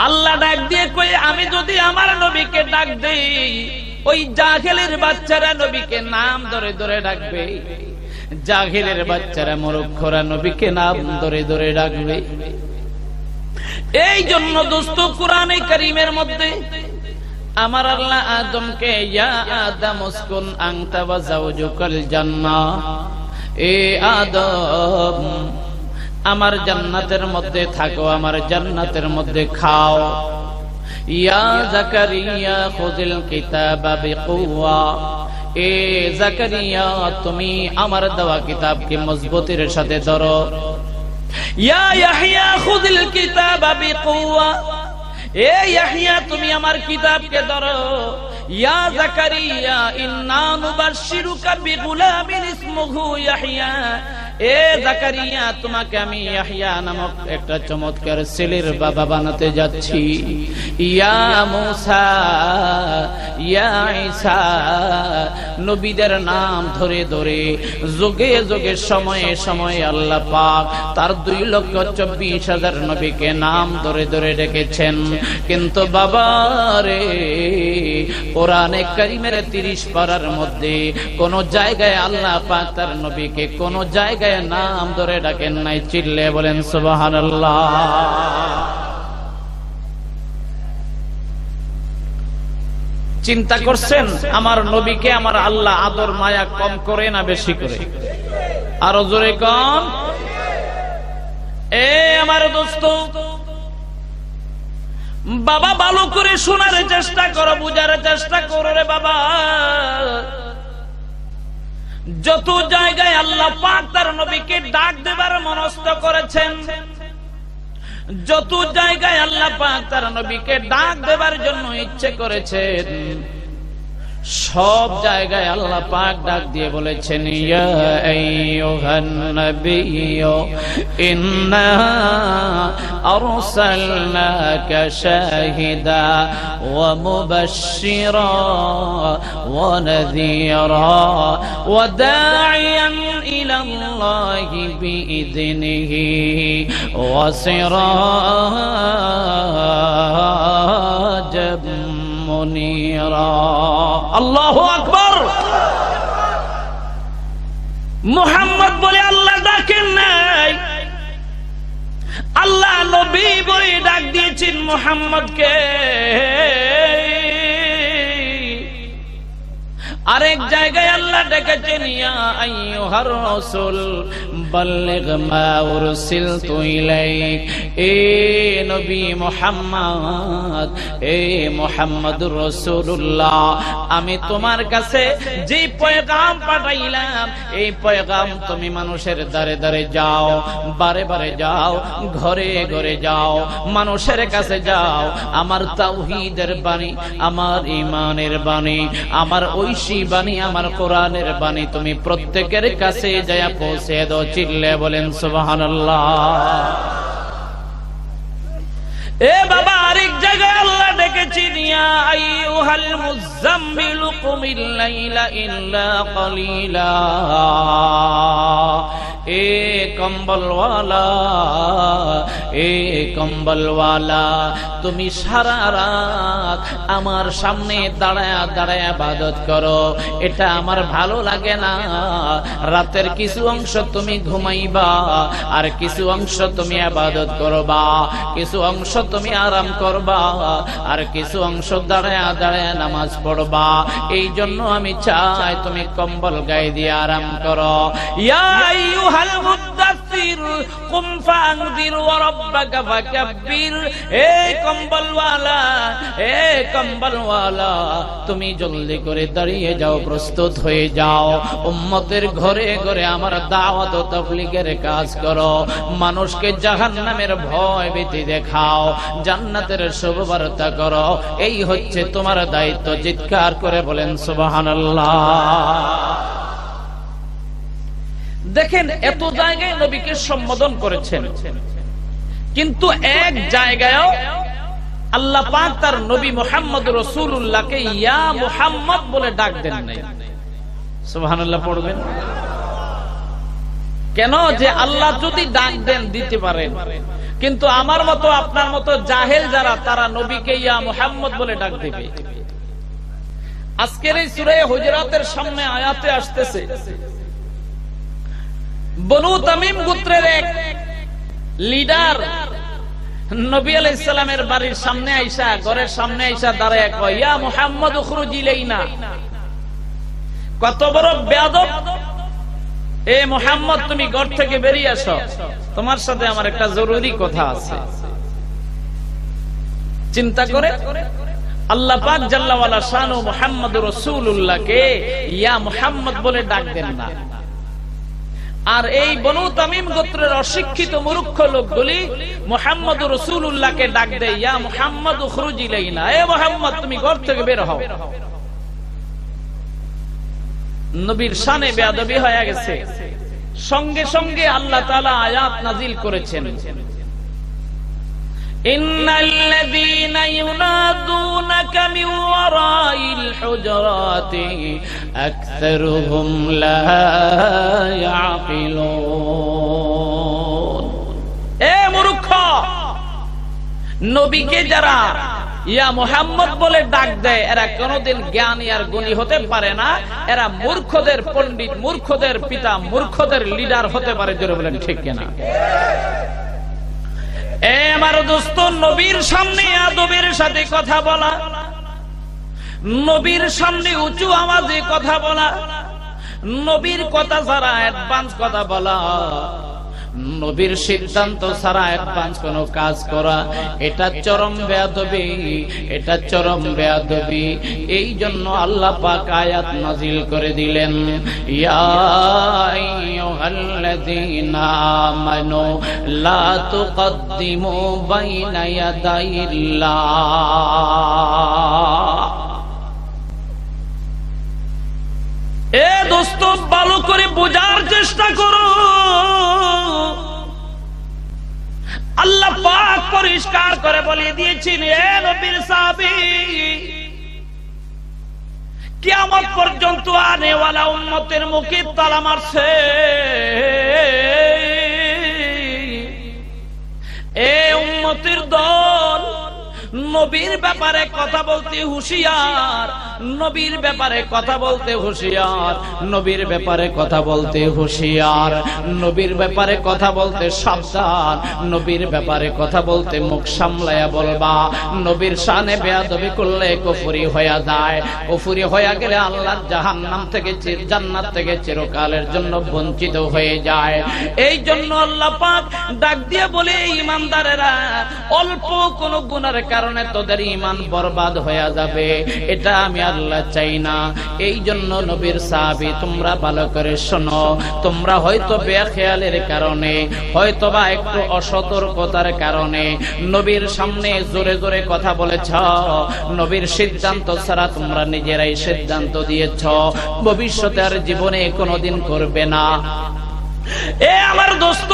আল্লাহ ডাক দিয়ে কই, আমি যদি আমার নবীকে ডাক দেই, ওই জাহেলের বাচ্চারা নবীকে নাম ধরে ধরে ডাকবে, জাহেলের বাচ্চারা মূর্খরা নবীকে নাম ধরে ধরে ডাকবে। এই জন্য দোস্ত, কোরআনে কারীমের মধ্যে আমার আল্লাহ আদমকে ইয়া আদম উসকুন আনতা ওয়া যাওজুকাল জান্নাহ, এ আদম আমার জান্নাতের মধ্যে থাকো, আমার জান্নাতের মধ্যে খাও। ইয়া জাকারিয়া খুযিল কিতাবা বিকুওয়া, এ জাকারিয়া তুমি আমার দেওয়া কিতাবকে মজবুতির সাথে ধরো। ইয়া ইয়াহইয়া খুযিল কিতাবা বিকুওয়া, এ ইয়াহইয়া তুমি আমার কিতাবকে ধরো। ইয়া জাকারিয়া ইন্না নুবাশশিরুকা বিগুলামিন ইসমুহু ইয়াহইয়া, এ জাকারিয়া তোমাকে আমি ইয়াহইয়া নামক একটা চমৎকার ছেলের বাবা বানাতে যাচ্ছি। ইয়া মুসা, ইয়া ঈসা, নবীদের নাম ধরে ধরে যুগে যুগে সময়ে সময়ে আল্লাহ পাক তার 2,24,000 নবীকে নাম ধরে ধরে রেখেছেন। কিন্তু বাবা রে, কোরআনে কারীমের 30 পারার মধ্যে কোন জায়গায় আল্লাহ পাক তার নবীকে কোন জায়গায় নাম ধরে ডাকেন নাই। চিল্লে বলেন সুবহানাল্লাহ। চিন্তা করছেন আমার নবীকে আমার আল্লাহ আদর মায়া কম করে না বেশি করে? আরো জোরে কম। এ আমার দোস্ত, বাবা ভালো করে শোনার চেষ্টা করো, বুঝার চেষ্টা করো রে বাবা। যত জায়গায় আল্লাহ পাক তার নবীকে ডাক দেবার মনস্থ করেছেন, যত জায়গায় আল্লাহ পাক তার নবীকে ডাক দেবার জন্য ইচ্ছে করেছেন, সব জায়গায় আল্লাহ পাক ডাক দিয়ে বলেছেন, ইয়া আইয়ুহান নাবিয়্যু ইন্না আরসালনাকা শাহিদা ওয়া মুবাশশিরা ওয়া নাযীরা ওয়া দা'iয়ান ইলাল্লাহি বিইذনিহি ওয়া সিরাজাম মুনীরা। আল্লাহু আকবার। মুহাম্মদ বলে আল্লাহ ডাকেন নাই, আল্লাহ নবী বলে ডাক দিয়েছেন মুহাম্মদকে। আরেক জায়গায় আল্লাহ ডেকেছেন, ইয়া আইয়ুহার রাসূল বাল্লিগ মা উরসিলতু ইলাইক, এ নবী মুহাম্মদ, এ মুহাম্মদুর রাসূলুল্লাহ, আমি তোমার কাছে যে পয়গাম পাঠাইলাম এই পয়গাম তুমি মানুষের দ্বারে দ্বারে যাও, বারে বারে যাও, ঘরে ঘরে যাও, মানুষের কাছে যাও। আমার তাওহীদের বাণী, আমার ঈমানের বাণী, আমার ঐশী বাণী, আমার কোরআনের বাণী তুমি প্রত্যেকের কাছে যায় পৌঁছে দাও। চিল্লে বলেন সুবহানাল্লাহ। এ বাবা, আরেক জায়গায় আল্লাহ ডেকেছেন, ইয়া আইয়ুহাল মুযাম্মিলু কুমিল লাইলা ইল্লা কালিলা। এ কম্বলওয়ালা, এ কম্বলওয়ালা, তুমি সারা রাত আমার সামনে দাঁড়ায় দাঁড়ায় ইবাদত করো, এটা আমার ভালো লাগে না। রাতের কিছু অংশ তুমি ঘুমাইবা, আর কিছু অংশ তুমি ইবাদত করবা, কিছু অংশ তুমি আরাম করবা, আর কিছু অংশ দাঁড়ায় দাঁড়ায় নামাজ পড়বা। এই জন্য আমি চাই তুমি কম্বল গায়ে দিয়ে আরাম করো। ইয়া আইয়ুহাল মুদ্দাসসির কুম ফাআনযির ওয়া রাব্বাকা ফাকাব্বির। এ কম্বলওয়ালা, এ কম্বলওয়ালা, তুমি জলদি করে দাঁড়িয়ে যাও, প্রস্তুত হয়ে যাও, উম্মতের ঘরে ঘরে আমার দাওয়াত ও তাবলীগের কাজ করো, মানুষকে জাহান্নামের ভয় ভীতি দেখাও, জান্নাতের শুভবার্তা করো। এই হচ্ছে তোমার দায়িত্ব। চিৎকার করে বলেন সুবহানাল্লাহ। দেখেন, এত জায়গায় নবীকে সম্বোধন করেছেন, কিন্তু এক জায়গায়ও আল্লাহ পাক তার নবী মুহাম্মদ রাসূলুল্লাহকে ইয়া মুহাম্মদ বলে ডাক দেন নাই। সুবহানাল্লাহ পড়বেন কেন? যে আল্লাহ যদি ডাক দেন দিতে পারেন, কিন্তু আমার মতো আপনার মতো জাহেল যারা, তারা নবীকে ইয়া মুহাম্মদ বলে ডাক দিবে। আজকের এই সূরা হুজুরাতের সামনে আয়াতে আসতেছে, বনু তামিম গোত্রের এক লিডার নবী আলাইহিস সালামের বাড়ির সামনে আইসা, ঘরের সামনে আইসা দাঁড়ায় কয়, ইয়া মুহাম্মদ উখরুজ ইলাইনা। কত বড় বেয়াদব! এ মুহাম্মদ, তুমি ঘর থেকে বেরিয়ে আসো, তোমার সাথে আমার একটা জরুরি কথা আছে। চিন্তা করে আল্লাহ পাক জাল্লা ওয়ালা শানু মুহাম্মদুর রাসূলুল্লাহকে ইয়া মুহাম্মদ বলে ডাক দেন না। আর এই বনু তামিম গোত্রের অশিক্ষিত মূর্খ লোকগুলি মুহাম্মদুর রাসূলুল্লাহকে ডাক দেয়, ইয়া মুহাম্মদ উখরুজ ইলাইনা। এ মুহাম্মদ, তুমি ঘর থেকে বের হও। নবীর শানে বেয়াদবি হয়ে গেছে। সঙ্গে সঙ্গে আল্লাহ তাআলা আয়াত নাযিল করেছেন, ইন্নাল্লাযীনা ইউনাদুনাকা মিন ওয়ারাইল হুজুরাতি আকসারুহুম লা ইয়াকিলুন। এ মূর্খ, নবীকে যারা ইয়া মুহাম্মদ বলে ডাক দেয়, এরা কোনদিন জ্ঞানী আর গুণী হতে পারে না। এরা মূর্খদের পণ্ডিত, মূর্খদের পিতা, মূর্খদের লিডার হতে পারে। জোরে বলেন ঠিক কিনা? এ আমার দোস্ত, নবীর সামনে আদবের সাথে কথা বলা, নবীর সামনে উঁচু আওয়াজে কথা বলা, নবীর কথা ছাড়া অ্যাডভান্স কথা বলা, নবীর সিদ্ধান্ত ছাড়া অ্যাডভান্স কোন কাজ করা, এটা চরম বেয়াদবি, এটা চরম বেয়াদবি। এই জন্য আল্লাহ পাক আয়াত নাযিল করে দিলেন, ইয়া আইয়ুহাল্লাযীনা আমানু লা তুকদ্দিমু বাইনা ইয়াদাইল্লাহ। এ দোস্ত, ভালো করে বোঝার চেষ্টা করো। আল্লাহ পাক পরিষ্কার করে বলে দিয়েছেন, এ নবীর সাহাবী, কিয়ামত পর্যন্ত আনেওয়ালা উম্মতের মুখে তালা মারছে। এ উম্মতের দল নবীর ব্যাপারে কথা বলতে হুঁশিয়ার, নবীর ব্যাপারে কথা বলতে হুঁশিয়ার, নবীর ব্যাপারে কথা বলতে হুঁশিয়ার, নবীর ব্যাপারে কথা বলতে সাবধান, নবীর ব্যাপারে কথা বলতে মুখ সামলায়া বলবা। নবীর শানে বেয়াদবি করলে কুফরি হয়ে যায়, কুফরি হয়ে গেলে আল্লাহর জাহান্নাম থেকে, জান্নাত থেকে চিরকালের জন্য বঞ্চিত হয়ে যায়। এই জন্য আল্লাহ পাক ডাক দিয়ে বলে, ঈমানদারেরা, অল্প কোন গুনার কারণে তোদের ঈমান বরবাদ হয়ে যাবে, এটা আমি আল্লাহ চাই না। এই জন্য নবীর সাহাবী, তোমরা ভালো করে শোনো, তোমরা হয়তো বেখেয়ালের কারণে, হয়তো বা একটু অসতর্কতার কারণে নবীর সামনে জোরে জোরে কথা বলেছ, নবীর সিদ্ধান্ত ছাড়া তোমরা নিজেরাই সিদ্ধান্ত দিয়েছ, ভবিষ্যতে আর জীবনে কোনোদিন করবে না। এ আমার দোস্ত,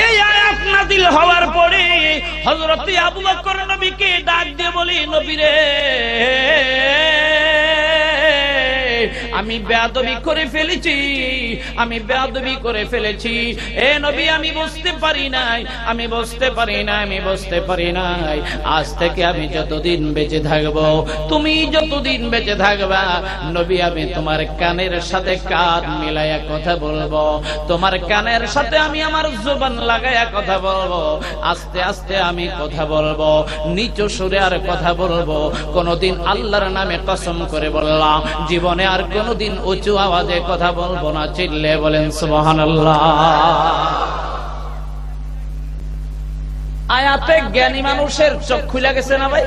এই আয়াত নাযিল হওয়ার পরে হযরত আবু বকর নবীকে ডাক দিয়ে বলি, নবী রে, আমি বেয়াদবি করে ফেলেছি, আমি বেয়াদবি করে ফেলেছি। এ নবী, আমি বুঝতে পারি নাই, আমি বুঝতে পারি নাই, আমি বুঝতে পারি নাই। আজ থেকে আমি যতদিন বেঁচে থাকবো, তুমি যতদিন বেঁচে থাকবা নবী, আমি তোমার কানের সাথে কান মিলাইয়া কথা বলবো, তোমার কানের সাথে আমি আমার জবান লাগাইয়া কথা বলবো। আস্তে আস্তে আমি কথা বলবো, নিচু সুরে আর কথা বলবো। কোনদিন আল্লাহর নামে কসম করে বললাম, জীবনে আর কোনদিন উঁচু আওয়াজে কথা বলবো না। চিল্লে বলেন সুবহানাল্লাহ। আয়াতে জ্ঞানী মানুষের চোখ খুলে গেছে না ভাই?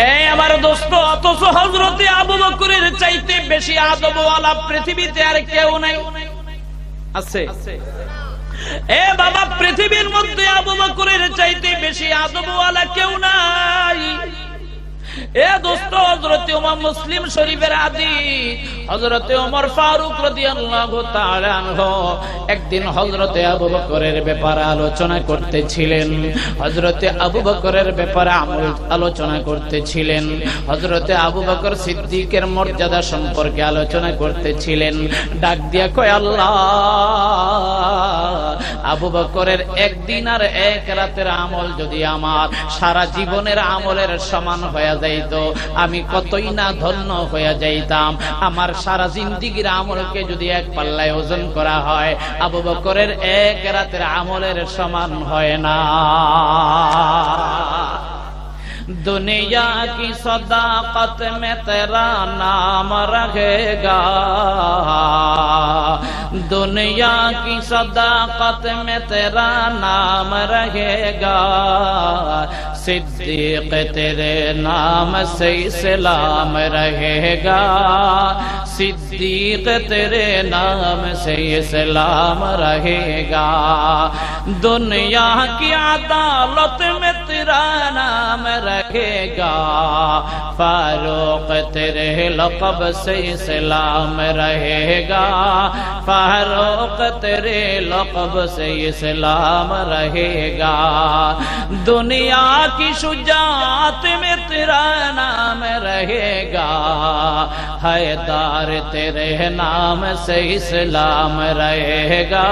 এই আমার দোস্ত, অথচ হযরত আবু বকরের চাইতে বেশি আদবওয়ালা পৃথিবীতে আর কেউ নাই। আছে? এ বাবা, পৃথিবীর মধ্যে আবু বকরের চাইতে বেশি আদবওয়ালা কেউ নাই। এ দোস্ত, হযরত ওমর, মুসলিম শরীফের হাদিস, হযরত ওমর ফারুক রাদিয়াল্লাহু তাআলা আনহু একদিন হযরত আবু বকরের ব্যাপারে আলোচনা করতেছিলেন, হযরত আবু বকরের ব্যাপারে আলোচনা করতেছিলেন, হযরত আবু বকর সিদ্দিকের মর্যাদা সম্পর্কে আলোচনা করতেছিলেন। ডাক দিয়া কয়, আল্লাহ, আবু বকরের একদিন আর এক রাতের আমল যদি আমার সারা জীবনের আমলের সমান হয়ে যাইতো, আমি কতই না ধন্য হয়ে যাইতাম। আমার সারা জিন্দেগীর আমলকে যদি এক পাল্লায় ওজন করা হয়, আবু বকরের এক রাতের আমলের সমান হয় না। दुनिया की सदाकत में तेरा नाम रहेगा, दुनिया की सदाकत में तेरा नाम रहेगा, सिद्दीक तेरे नाम से इस्लाम रहेगा, सिद्दीक तेरे नाम से इस्लाम रहेगा, दुनिया की अदालत में तेरा नाम रहेगा, फारूक तेरे लक़ब से इस्लाम रहेगा, फारूक तेरे लक़ब से इस्लाम रहेगा, दुनिया की शुजाअत में तेरा नाम रहेगा, हैदर तेरे नाम से इस्लाम रहेगा,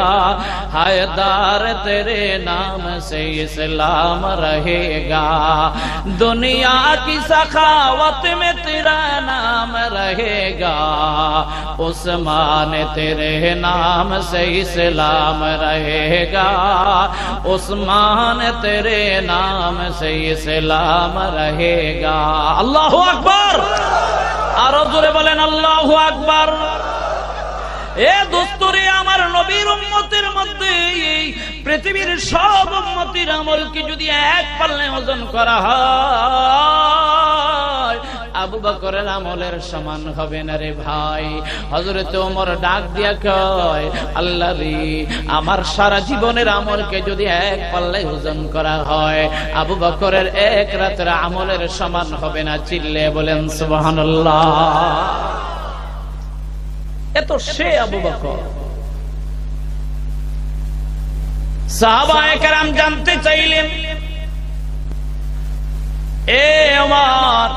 हैदर तेरे नाम से इस्लाम रहेगा, दुनिया की सखावत में तेरा नाम रहेगा, उस्मान तेरे नाम से इस्लाम रहेगा, उस्मान तेरे नाम से इस्लाम रहेगा। अल्लाहु अकबर। आरो जोरे बोलेन अल्लाहु अकबर। এ দোস্তরে, আমার নবীর উম্মতের মধ্যে পৃথিবীর সব উম্মতের আমলকে যদি এক পাল্লায় ওজন করা হয়, আবু বকরের আমলের সমান হবে না রে ভাই। হযরত ওমর ডাক দিয়া কয়, আল্লাহ রে, আমার সারা জীবনের আমলকে যদি এক পাল্লায় ওজন করা হয়, আবু বকরের এক রাতের আমলের সমান হবে না। চিল্লে বলেন সুবহানাল্লাহ। এত সে আবু বকর। সাহাবায়ে কেরাম জানতে চাইলেন, এ ওমর,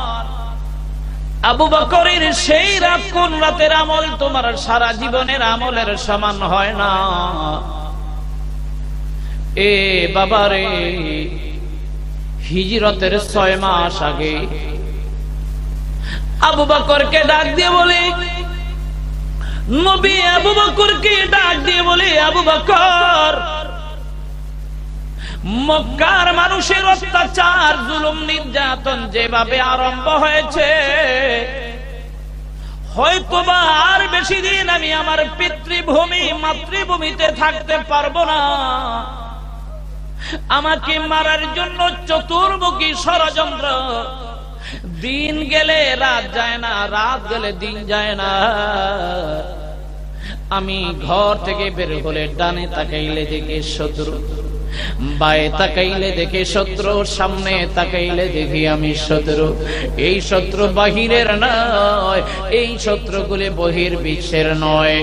আবু বকরের সেই রাত কোন রাতের আমল তোমার সারা জীবনের আমলের সমান হয় না? এ বাবারে, হিজরতের 6 মাস আগে আবু বকরকে ডাক দিয়ে বলে, নবী আবু বকরকে ডাক দিয়ে বলে, আবু বকর, মক্কার মানুষের অত্যাচার, জুলুম, নির্যাতন যেভাবে আরম্ভ হয়েছে, হয়তোবা আর বেশি দিন আমি আমার পিতৃভূমি মাতৃভূমিতে থাকতে পারবো না। আমাকে মারার জন্য চতুর্মুখী ষড়যন্ত্র, দিন গেলে রাত যায় না, রাত গেলে দিন যায় না। আমি ঘর থেকে বের হলে ডানে তাকাইলে দেখি শত্রু, বায়ে তাকাইলে দেখে শত্রু, সামনে তাকাইলে দেখি আমি শত্রু। এই শত্রু বাহিরের নয়, এই শত্রুগুলি বহির্বিশ্বের নয়,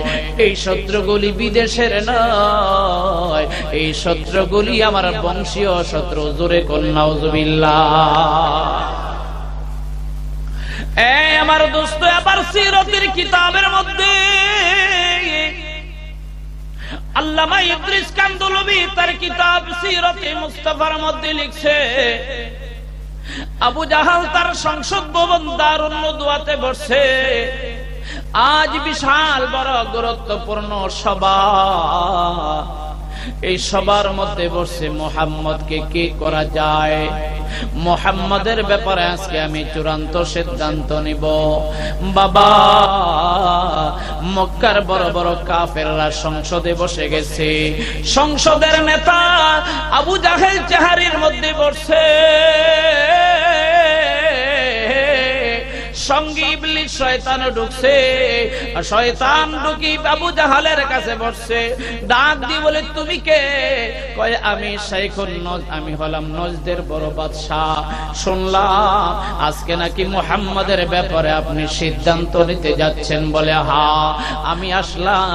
এই শত্রুগুলি বিদেশের নয়, এই শত্রুগুলি আমার বংশীয় শত্রু। জোরে কন্যা নাউজুবিল্লাহ। আমার দোস্ত, আবার সিরাতের কিতাবের মধ্যে আল্লামা ইদ্রিস কান্দলবি তার কিতাব সিরাতে মুস্তাফার মধ্যে লিখছে, আবু জাহাল তার সংসদ ভবন দারুন নদওয়াতে বসে। আজ বিশাল বড় গুরুত্বপূর্ণ সভা, এই সবার মধ্যে বসে মুহাম্মদকে কি করা যায়, মুহাম্মদের ব্যাপারে আজকে আমি চূড়ান্ত সিদ্ধান্ত নিব। বাবা, মক্কার বড় বড় কাফেররা সংসদে বসে গেছে, সংসদের নেতা আবু জাহেল চেহারির মধ্যে বসে, সঙ্গে ইবলিস শয়তান ঢুকছে। শয়তান ঢুকি আবু জাহালের কাছে বসছে, ডাক দিয়ে বলে, তুমি কে? কয়, আমি শাইখুন নজ, আমি হলাম নজদের বড় বাদশাহ। শুনলাম আজকে নাকি মুহাম্মাদের ব্যাপারে আপনি সিদ্ধান্ত নিতে যাচ্ছেন। বলে, হ্যাঁ, আমি আসলাম,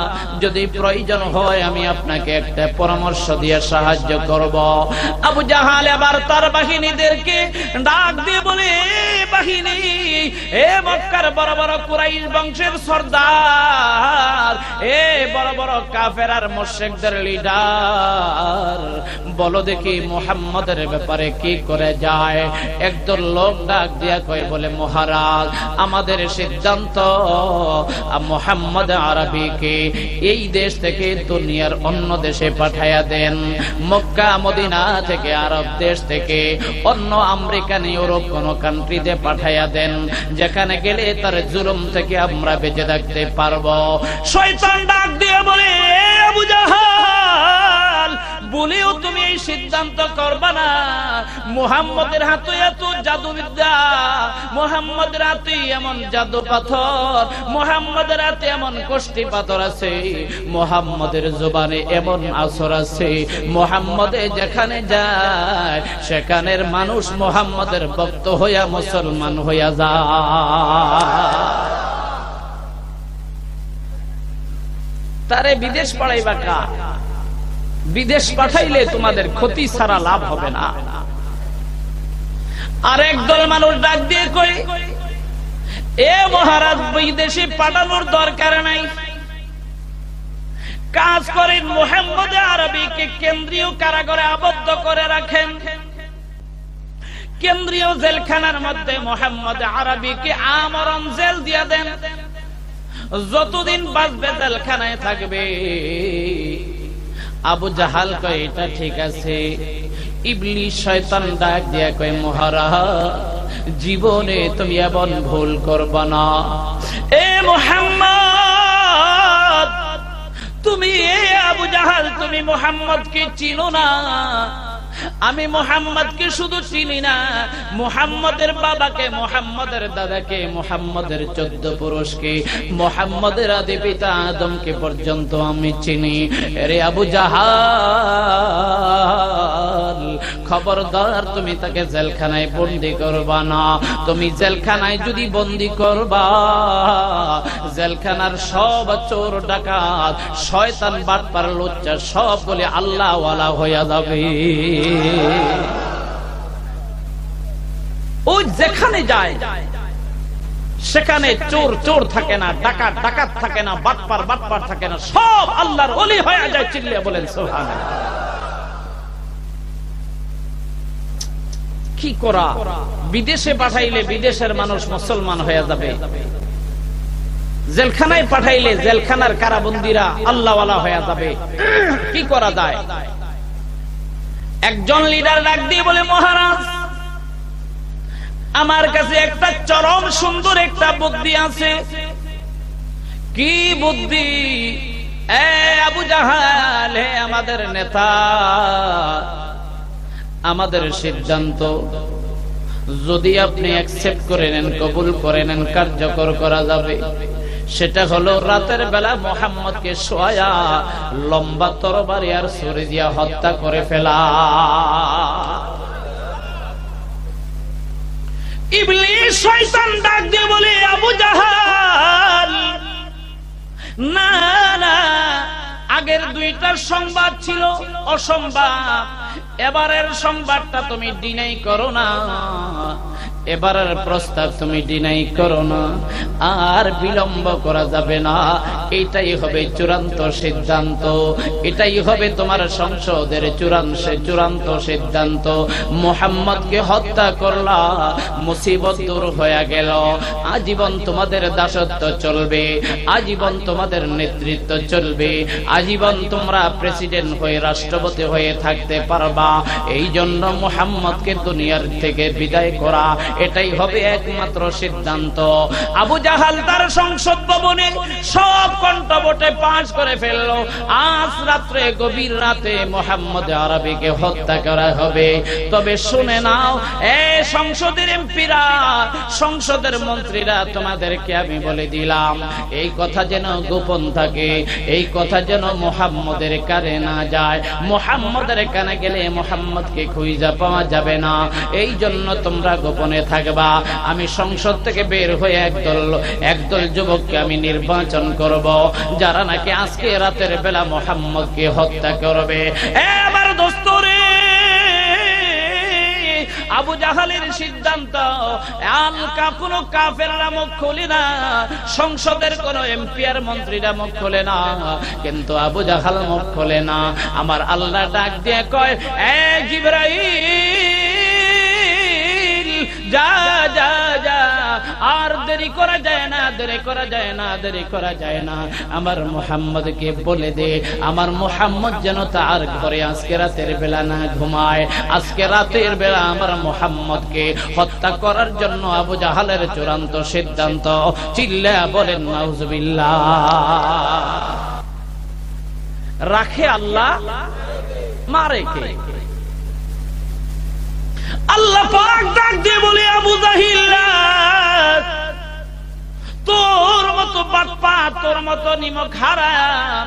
যদি প্রয়োজন হয় আমি আপনাকে একটা পরামর্শ দিয়ে সাহায্য করব। আবু জাহাল এবার তার বাহিনীদেরকে ডাক দিয়ে বলে, বাহিনী, এ মক্কার বড় বড় কুরাইশ বংশের সর্দার, এ বড় বড় কাফের আর মুশরিকদের লিডার, বলো দেখি মুহাম্মাদের ব্যাপারে কি করে যায়। একদল লোক ডাক দিয়া কয়, বলে, মহারাজ, আমাদের সিদ্ধান্ত মুহাম্মদ আরবিকে এই দেশ থেকে দুনিয়ার অন্য দেশে পাঠাইয়া দেন। মক্কা মদিনা থেকে, আরব দেশ থেকে, অন্য আমেরিকান ইউরোপ কোন কান্ট্রিতে পাঠাইয়া দেন, যেখানে গেলে তার জুলুম থেকে আমরা বেঁচে থাকতে পারবো। শয়তান ডাক দিয়ে বলে, আবু জাহাল, বলেও তুমি এই সিদ্ধান্ত করবা না। মুহাম্মদের হাতে এত জাদুবিদ্যা, মুহাম্মদের হাতে এমন জাদু পাথর, মুহাম্মদের হাতে এমন কষ্টি পাথর আছে, মুহাম্মদের জবানে এমন আসর আছে, মুহাম্মদে যেখানে যায় সেখানের মানুষ মুহাম্মদের ভক্ত হইয়া মুসলমান হইয়া যায়। তারে বিদেশ পাঠাইবা কা? বিদেশ পাঠাইলে তোমাদের ক্ষতি ছাড়া লাভ হবে না। আর একদল মানুষ ডাক দিয়ে কই, এ মহারাজ, বিদেশে পাঠানোর দরকার নাই, কাজ করেন মুহাম্মদ আরবিকে কেন্দ্রীয় কারাগারে আবদ্ধ করে রাখেন, কেন্দ্রীয় জেলখানার মধ্যে মুহাম্মদ আরবিকে আমরণ জেল দিয়ে দেন, যতদিন বাঁচবে জেলখানায় থাকবে। আবু জাহাল কয়, এটা ঠিক আছে। ইবলিস শয়তান ডাক দিয়া কয়, মহারাজ, জীবনে তুমি এমন ভুল করবা না। এ মুহাম্মদ, তুমি, এ আবু জাহাল, তুমি মুহাম্মদকে চিনো না। আমি মুহাম্মদকে শুধু চিনি না, মুহাম্মদের বাবাকে, মুহাম্মদের দাদাকে, মুহাম্মদের 14 পুরুষকে, মুহাম্মদের আদি পিতা আদমকে পর্যন্ত আমি চিনি। আরে আবু জাহাল, খবরদার, তুমি তাকে জেলখানায় বন্দী করবা না। তুমি জেলখানায় যদি বন্দী করবা, জেলখানার সব চোর ডাকাত, শয়তান বাটপার লুচ্চা সব বলে আল্লাহ ওয়ালা হইয়া যাবে। ও যেখানে যায় সেখানে চোর চোর থাকে না, ডাকাত ডাকাত থাকে না, বাটপার বাটপার থাকে না, সব আল্লাহর ওলি হয়ে যায়। চিল্লিয়ে বলেন সুবহানাল্লাহ। কি করা? বিদেশে পাঠাইলে বিদেশের মানুষ মুসলমান হয়ে যাবে, জেলখানায় পাঠাইলে জেলখানার কারাবন্দীরা আল্লাহওয়ালা হয়ে যাবে। কি করা যায়? একজন লিডার ডাক দিয়ে বলে, মহারাজ, আমার কাছে একটা চরম সুন্দর একটা বুদ্ধি আছে। কি বুদ্ধি? এ আবু জাহাল, হে আমাদের নেতা, আমাদের সিদ্ধান্ত যদি আপনি অ্যাকসেপ্ট করে নেন, কবুল করে নেন, কার্যকর করা যাবে। সেটা হলো রাতের বেলা মুহাম্মদকে শোয়া লম্বা তরবারি আর ছুরি দিয়া হত্যা করে ফেলা। ইবলিস শয়তান ডাক দিয়ে বলে, আবু জাহাল, না না, আগের দুইটার সংবাদ ছিল অসংবাদ, এবারের সংবাদটা তুমি ডিনাই করো না, এবারের প্রস্তাব তুমি ডিনাই করো না, আর বিলম্ব করা যাবে না। এটাই হবে চূড়ান্ত সিদ্ধান্ত, এটাই হবে তোমার সংসদের চূড়ান্ত সিদ্ধান্ত। মুহাম্মদকে হত্যা করলা, মুসিবত দূর হয়ে গেল, আজীবন তোমাদের দাসত্ব চলবে, আজীবন তোমাদের নেতৃত্ব চলবে, আজীবন তোমরা প্রেসিডেন্ট হয়ে রাষ্ট্রপতি হয়ে থাকতে পারবা। এই জন্য মুহাম্মদকে দুনিয়ার থেকে বিদায় করা, এটাই হবে একমাত্র সিদ্ধান্ত। আবু জাহাল তার সংসদ ভবনে সব কণ্ঠভোটে পাস করে ফেললো, আজ রাত্রে গভীর রাতে মুহাম্মদ আরবিকে হত্যা করা হবে। তবে শুনে নাও, সংসদের এমপিরা, সংসদের মন্ত্রীরা, তোমাদেরকে আমি বলে দিলাম, এই কথা যেন গোপন থাকে, এই কথা যেন মুহাম্মদের কানে না যায়। মুহাম্মদের কানে গেলে মুহাম্মদকে খুঁজে পাওয়া যাবে না, এই জন্য তোমরা গোপনে থাকবা। আমি সংসদ থেকে বের হয়ে একদল যুবককে আমি নির্বাচন করব, যারা নাকি আজকে রাতের বেলা মুহাম্মদকে হত্যা করবে। এবার দোস্তরে, আবু জাহালের সিদ্ধান্ত, কোনো কাফেররা মুখ খুলে না, সংসদের কোন এমপি আর মন্ত্রীরা মুখ খোলে না, কিন্তু আবু জাহাল মুখ খোলে না। আমার আল্লাহ ডাক দিয়ে কয়, জিবরাইল, যা যা যা, আর দেরি করা যায় না, দেরি করা যায় না, দেরি করা যায় না, আমার মুহাম্মদকে বলে দে, আমার মুহাম্মদ যেন তার ঘরে আজকে রাতের বেলা না ঘুমায়। আজকে রাতের বেলা আমার মুহাম্মদকে হত্যা করার জন্য আবু জাহালের চূড়ান্ত সিদ্ধান্ত। চিল্লা বলেন নাউজুবিল্লাহ। রাখে আল্লাহ, মারে কে? আল্লাহ পাক ডাক দিয়ে বলে, আবু জাহিল, তোর মতো বাপ্পা, তোর মতো নিমক হারাম,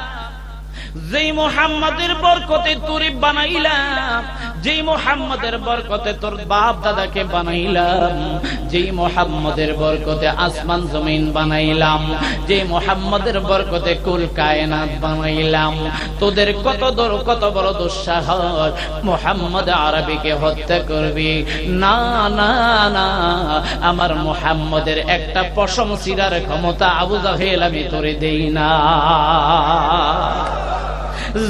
যেই মুহাম্মদের বরকতে তোরে বানাইলাম, যেই মুহাম্মদের বরকতে তোর বাপ দাদাকে বানাইলাম, যেই মুহাম্মদের বরকতে আসমান জমিন বানাইলাম, যেই মুহাম্মদের বরকতে কুল কায়নাত বানাইলাম, তোদের কত বড় দুঃসাহস মুহাম্মদ আরবিকে হত্যা করবি? না না না, আমার মুহাম্মদের একটা পশম ছিঁড়ার ক্ষমতা আবু জাহেল আমি তোরে দেই না।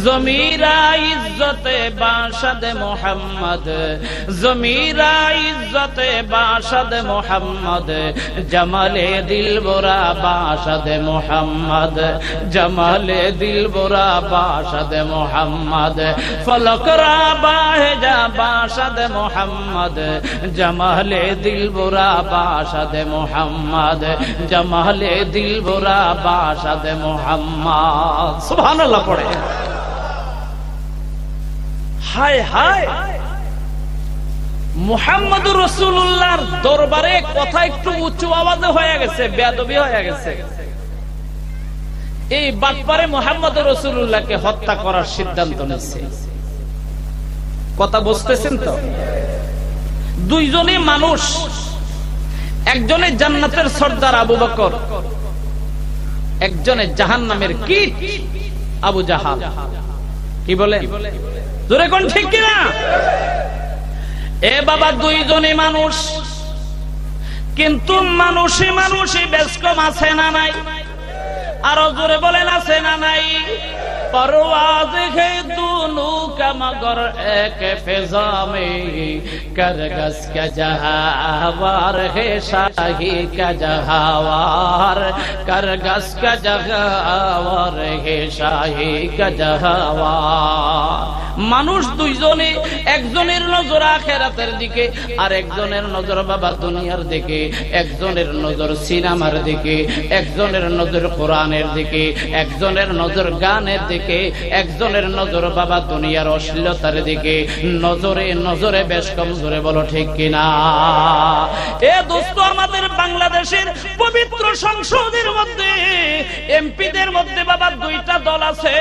জমিরা ইজ্জতে বাসাদ মোহাম্মদ, জমিরা ইজ্জতে বাসাদ মোহাম্মদ, জামালে দিলবরা বাসাদ মোহাম্মদ, জামালে দিলবরা বাসাদ মোহাম্মদ, ফলকরা বাহেজা বাসাদ মোহাম্মদ, জামালে দিলবরা বাসাদ মোহাম্মদ, জামালে দিলবরা বাসাদ মোহাম্মদ। সুবহানাল্লাহ পড়ে। হায় হায়, মুহাম্মদুর রাসূলুল্লাহর দরবারে কথা একটু উঁচু আওয়াজে হয়ে গেছে, বেয়াদবি হয়ে গেছে। এই বাটপারে মুহাম্মদুর রাসূলুল্লাহকে হত্যা করার সিদ্ধান্ত নিচ্ছে। কথা বুঝতেছেন তো? দুইজনই মানুষ, একজনে জান্নাতের সর্দার আবু বকর, একজনে জাহান্নামের কীট আবু জাহাল। কি বলে? জোরে কোন ঠিক কিনা? এ বাবা, দুইজনই মানুষ, কিন্তু মানুষই বেশ কম আছে না নাই? আরো জোরে বলেন, আছে না নাই? परवाज़ है दोनों का मगर एक फिजा में, करगस का जहावार है शाही का जहावार, करगस का जहावार है शाही का जहावार। মানুষ দুইজনে, একজনের নজর আখিরাতের দিকে আর একজনের নজর বাবা দুনিয়ার দিকে, একজনের নজর সিনেমার দিকে, একজনের নজর কোরআনের দিকে, একজনের নজর গানের দিকে, একজনের নজর বাবা দুনিয়ার অশ্লীলতার দিকে। নজরে নজরে বেশ কম জোরে বলো ঠিক কিনা? এ দোস্ত, আমাদের বাংলাদেশের পবিত্র সংসদের মধ্যে এমপিদের মধ্যে বাবা দুইটা দল আছে।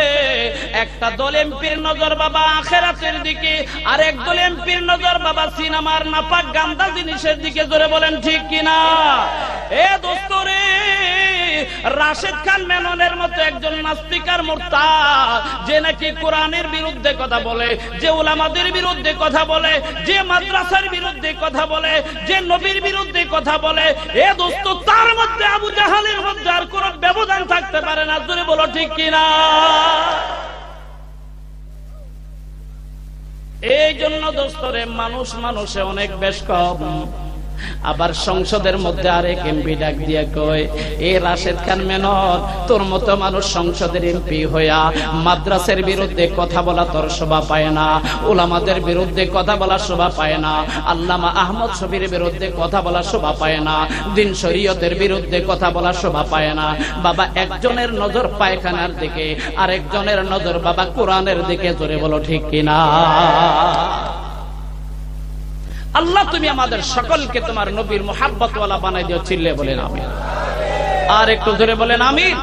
একটা দল এমপির নজর বাবা আখিরাতের দিকে, আর এক দল এমপির নজর বাবা সিনেমার নাপাক গান্দা জিনিসের দিকে। জোরে বলেন ঠিক কিনা? এ দোস্ত রে, রাশেদ খান মেননের মতো একজন নাস্তিক আর মুরতাদ, যে নাকি কোরআনের বিরুদ্ধে কথা বলে, যে উলামাদের বিরুদ্ধে কথা বলে, যে মাদ্রাসার বিরুদ্ধে কথা বলে, যে নবীর বিরুদ্ধে কথা বলে, এ দোস্ত তার মধ্যে আবু জাহালের মধ্যে আর কোন ব্যবধান থাকতে পারে না। জোরে বলো ঠিক কিনা? এই জন্য দোস্তরে মানুষ মানুষে অনেক বেশ কম। আবার সংসদের মধ্যে আরেক এমপি ডাক দিয়া কয়, এ রাশেদ খান মেনন, তোর মতো মানুষ সংসদের এমপি হইয়া মাদ্রাসার বিরুদ্ধে কথা বলা তোর শোভা পায় না, উলামাদের বিরুদ্ধে কথা বলা শোভা পায় না, আল্লামা আহমদ শফির বিরুদ্ধে কথা বলা শোভা পায় না, দিন শরীয়তের বিরুদ্ধে কথা বলা শোভা পায় না। বাবা একজনের নজর পায়খানার দিকে, আরেকজনের নজর বাবা কোরআনের দিকে। জোরে বলো ঠিক কিনা? আল্লাহ তুমি আমাদের সকলকে তোমার নবীর মুহাব্বত ওয়ালা বানাই দিও। চিল্লে বলেন আমিন। আর একটু জোরে বলেন আমিন।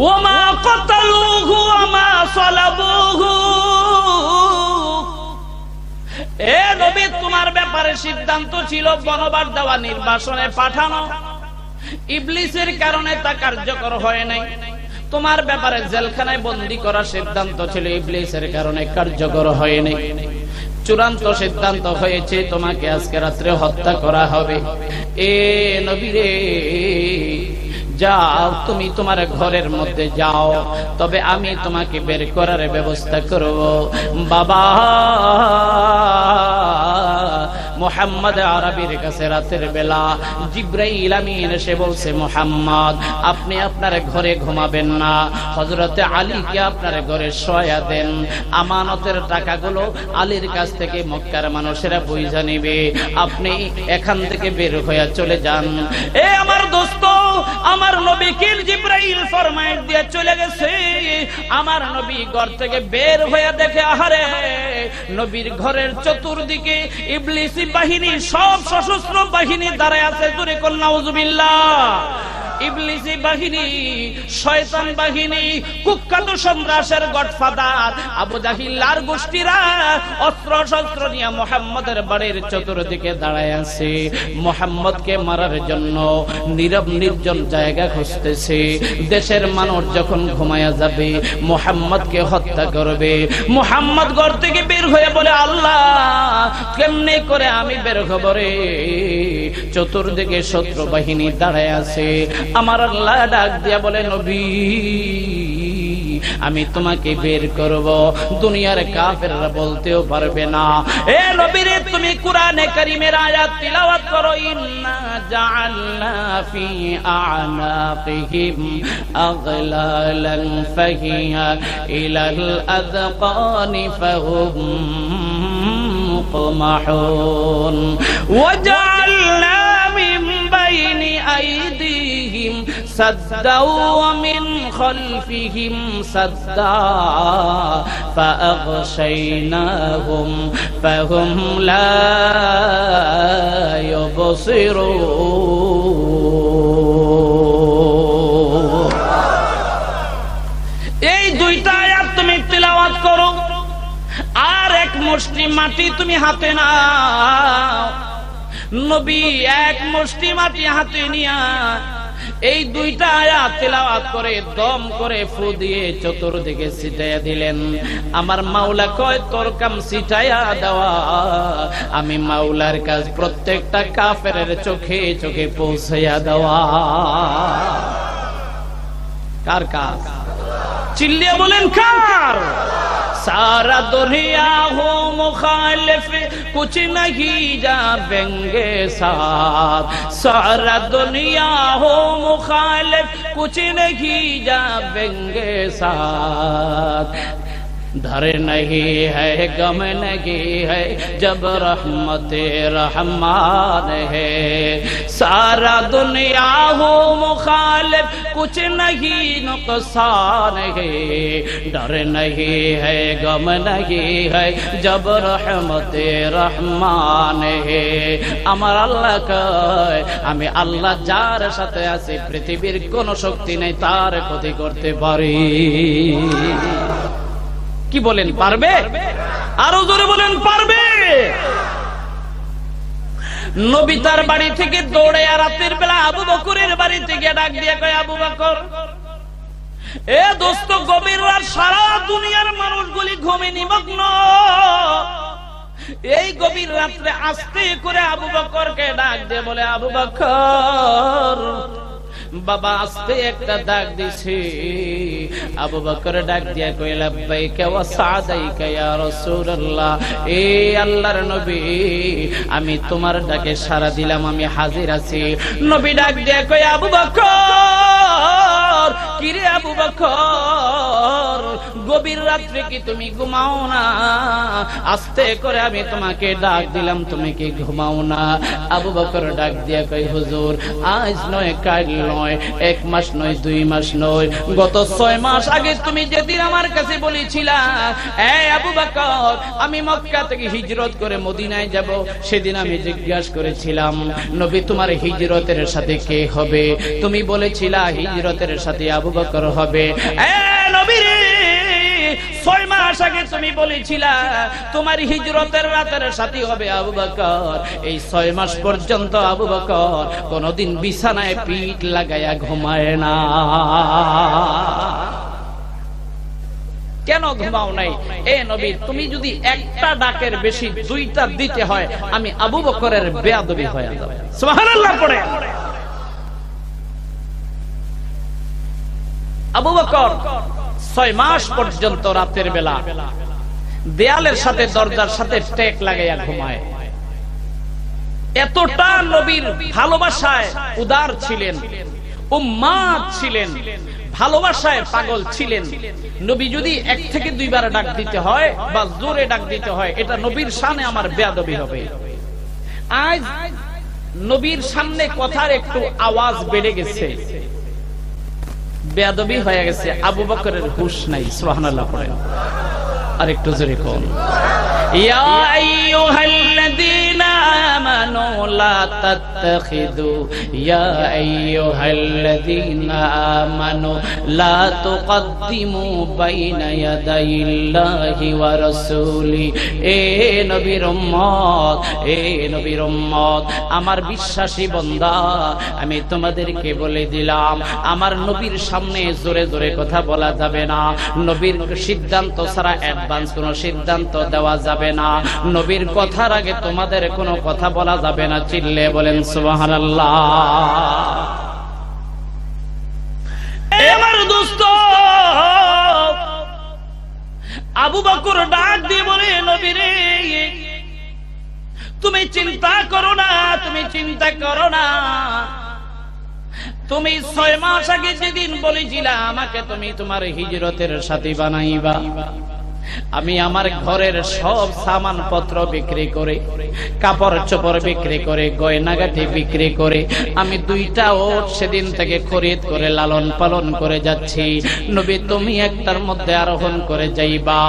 ওমা কতালুহু ওমা সালাবুহু। এ নবী, তোমার ব্যাপারে সিদ্ধান্ত ছিল বনবাস দেওয়া, নির্বাসনে পাঠানো। ইবলিসের কারণে তা কার্যকর হয় নাই। তোমার ব্যাপারে জেলখানায় বন্দী করার সিদ্ধান্ত ছিল, ইবলিসের কারণে কার্যকর হয় নাই। চূড়ান্ত সিদ্ধান্ত হয়েছে তোমাকে আজকে রাত্রে হত্যা করা হবে। এ নবী রে, যাও, তুমি তোমার ঘরের মধ্যে যাও, তবে আমি তোমাকে বের করার ব্যবস্থা করব। বাবা মুহাম্মদ আরবির কাছে রাতের বেলা জিবরাইল আমিন এসে বলছে, মুহাম্মদ আপনি আপনার ঘরে ঘুমাবেন না, হযরতে আলীকে আপনার ঘরে শোয়া দেন। আমানতের টাকাগুলো আলীর কাছ থেকে মক্কার মানুষেরা বুঝা নেবে, আপনি এখান থেকে বের হয়ে চলে যান। এ আমার দোস্ত, আমার নবীকে জিবরাইল ফরমায়েশ দিয়ে চলে গেছে। আমার নবী ঘর থেকে বের হয়ে দেখে, আহারে, নবীর ঘরের চতুর্দিকে ইবলিসি বাহিনী, সব সশস্ত্র বাহিনী দাঁড়ায় আছে। জোরে কোন নাউজুবিল্লাহ। ইবলিসি বাহিনী, শয়তান বাহিনী, কুখ্যাত সন্ত্রাসের গডফাদার আবু জাহিল আর গোষ্ঠীরা অস্ত্র শস্ত্র নিয়ে মুহাম্মদের বাড়ির চতুর্দিকে দাঁড়ায় আছে। মুহাম্মদকে মারার জন্য নীরব নির্জন জায়গা খুঁজতেছে। দেশের মানুষ যখন ঘুমায়া যাবে, মুহাম্মদকে হত্যা করবে। মুহাম্মদ ঘর থেকে বের হয়ে বলে, আল্লাহ কেমনে করে আমি বের হব রে? চতুর্দিকে শত্রু বাহিনী দাঁড়ায় আছে। আমার আল্লাহ ডাক দিয়া বলে, নবী আমি তোমাকে বের করব, দুনিয়ার কাফেররা বলতেও পারবে না। এ নবী রে, তুমি কোরআনে কারীমের আয়াত তিলাওয়াত করো। ইন্না জাআলনা ফি আ'নাকিহিম আগলালান ফাহিয়া ইলাল আযকানি ফাহুম মুকমাহুন ওয়াজআলনা মিন বাইনি আইদিহিম সাদ্দা ওয়া মিন খালফিহিম সাদ্দা ফাআগশাইনাহুম ফাহুম লা ইউবসিরুন। এই দুইটা আয়াত তুমি তিলাওয়াত করো, আর এক মুষ্টি মাটি তুমি হাতে নাও। নবী এক মুষ্টি মাটি হাতে নিয়া এই দুইটা আয়াত তিলাওয়াত করে দম করে ফু দিয়ে চতুর্দিকে ছিটাইয়া দিলেন। আমার মাওলা কয়, তোর কাম ছিটাইয়া দেওয়া, আমি মাওলার কাজ প্রত্যেকটা কাফেরের চোখে চোখে পৌঁছাইয়া দেওয়া। কার কাজ? চিল্লিয়ে বলেন কার? सारा दुनिया हो मुखालिफ कुछ नहीं जाएंगे साथ, सारा दुनिया हो मुखालिफ कुछ नहीं जाएंगे साथ। डर नहीं है गम नहीं है जब रहमते रहमान है, सारा दुनिया हो मुखालिफ कुछ नहीं नुकसान है। डर नहीं है गम नहीं है जब रहमते रहमान है। আমার আল্লাহ কয় আমি আল্লাহ যার সাথে আছি পৃথিবীর কোনো শক্তি নেই তার ক্ষতি করতে পারি। কি বলেন পারবে? আরো জোরে বলেন পারবে? নবী তার বাড়ি থেকে দৌড়ে রাতের বেলা আবু বকরের বাড়ি থেকে ডাক দিয়ে কয় আবু বকর, এ দোস্ত গভীর রাত, সারা দুনিয়ার মানুষগুলি ঘুমে নিমগ্ন, এই গভীর রাত্রে আস্তে করে আবু বকরকে ডাক দিয়ে বলে আবু বকর বাবা আস্তে একটা ডাক দিছি। আবু বকর ডাক দিয়া কই লাব্বাইকা ওয়া সাদাইকা ইয়া রাসূলুল্লাহ, এ আল্লাহর নবী আমি তোমার ডাকে সাড়া দিলাম, আমি হাজির আছি। নবী ডাক দিয়া কই আবু বকর, কি রে আবু বকর গভীর রাত্রে কি তুমি ঘুমাও না? আস্তে করে আমি তোমাকে ডাক দিলাম, তুমি কি ঘুমাও না? আবু বকর ডাক দিয়া কই হুজুর আজ নয় কাল নয়, 1 মাস নয় 2 মাস নয়, গত 6 মাস আগে তুমি যেদিন আমার কাছে বলেছিলা এই আবু বকর আমি মক্কা থেকে হিজরত করে মদিনায় যাব, সেদিন আমি জিজ্ঞাসা করেছিলাম নবী তোমার হিজরতের সাথে কে হবে? তুমি বলেছিলা হিজরতের সাথে আবু বকর হবে। এ নবী রে 6 মাস আগে তুমি বলেছিলা তোমার হিজরতের রাতের সাথী হবে আবু বকর। এই 6 মাস পর্যন্ত আবু বকর কোনদিন বিছানায় পিঠ লাগায়া ঘুমায় না। কেন ঘুমাও নাই? এ নবী তুমি যদি একটা ডাকের বেশি 2টা দিতে হয় আমি আবু বকরের বেয়াদবি হয়ে যাব। সুবহানাল্লাহ পড়ে আবু বকর 6 মাস পর্যন্ত রাতের বেলা দেয়ালের সাথে দরজার সাথে টেক লাগাইয়া ঘুমায়। এতটা নবীর ভালোবাসায় উদার ছিলেন, উম্মাদ ছিলেন, ভালোবাসায় পাগল ছিলেন। নবী যদি 1 থেকে 2 বার ডাক দিতে হয় বা জোরে ডাক দিতে হয় এটা নবীর শানে আমার বেয়াদবি হবে। আজ নবীর সামনে কথার একটু আওয়াজ বেড়ে গেছে, বেয়াদবি হয়ে গেছে, আবু বকরের হুঁশ নাই। সুবহানাল্লাহ পড়েন আর একটু জোরে কোন ইয়া আইয়ুহাল্লাযীনা আমানু লা তাত্তাখিযু ইয়া আইয়ুহাল্লাযীনা আমানু লা তুকদ্দিমু বাইনা ইয়াদাইল্লাহি ওয়া রাসূলি। এ নবীর উম্মত, এ নবীর উম্মত, আমার বিশ্বাসী বান্দা আমি তোমাদেরকে বলে দিলাম আমার নবীর সামনে জোরে জোরে কথা বলা যাবে না। নবীর সিদ্ধান্ত ছাড়া অ্যাডভান্স কোনো সিদ্ধান্ত দেওয়া যাবে না। নবীর কথার আগে তোমাদের কোনো কথা বলা যাবে না। চিল্লে বলেন সুবহানাল্লাহ। আমার দোস্ত আবু বকর ডাক দিয়ে বলে নবী রে তুমি চিন্তা করো না, তুমি চিন্তা করো না, তুমি 6 মাস আগে যেদিন বলেছিলা আমাকে তুমি তোমার হিজরতের সাথী বানাইবা, আমি আমার ঘরের সব সামান পত্র বিক্রি করে, কাপড় চোপড় বিক্রি করে, গয়নাগাটি বিক্রি করে আমি 2টা ওট সেদিন থেকে খরিদ করে লালন পালন করে যাচ্ছি। নবী তুমি একটার মধ্যে আরোহণ করে যাইবা,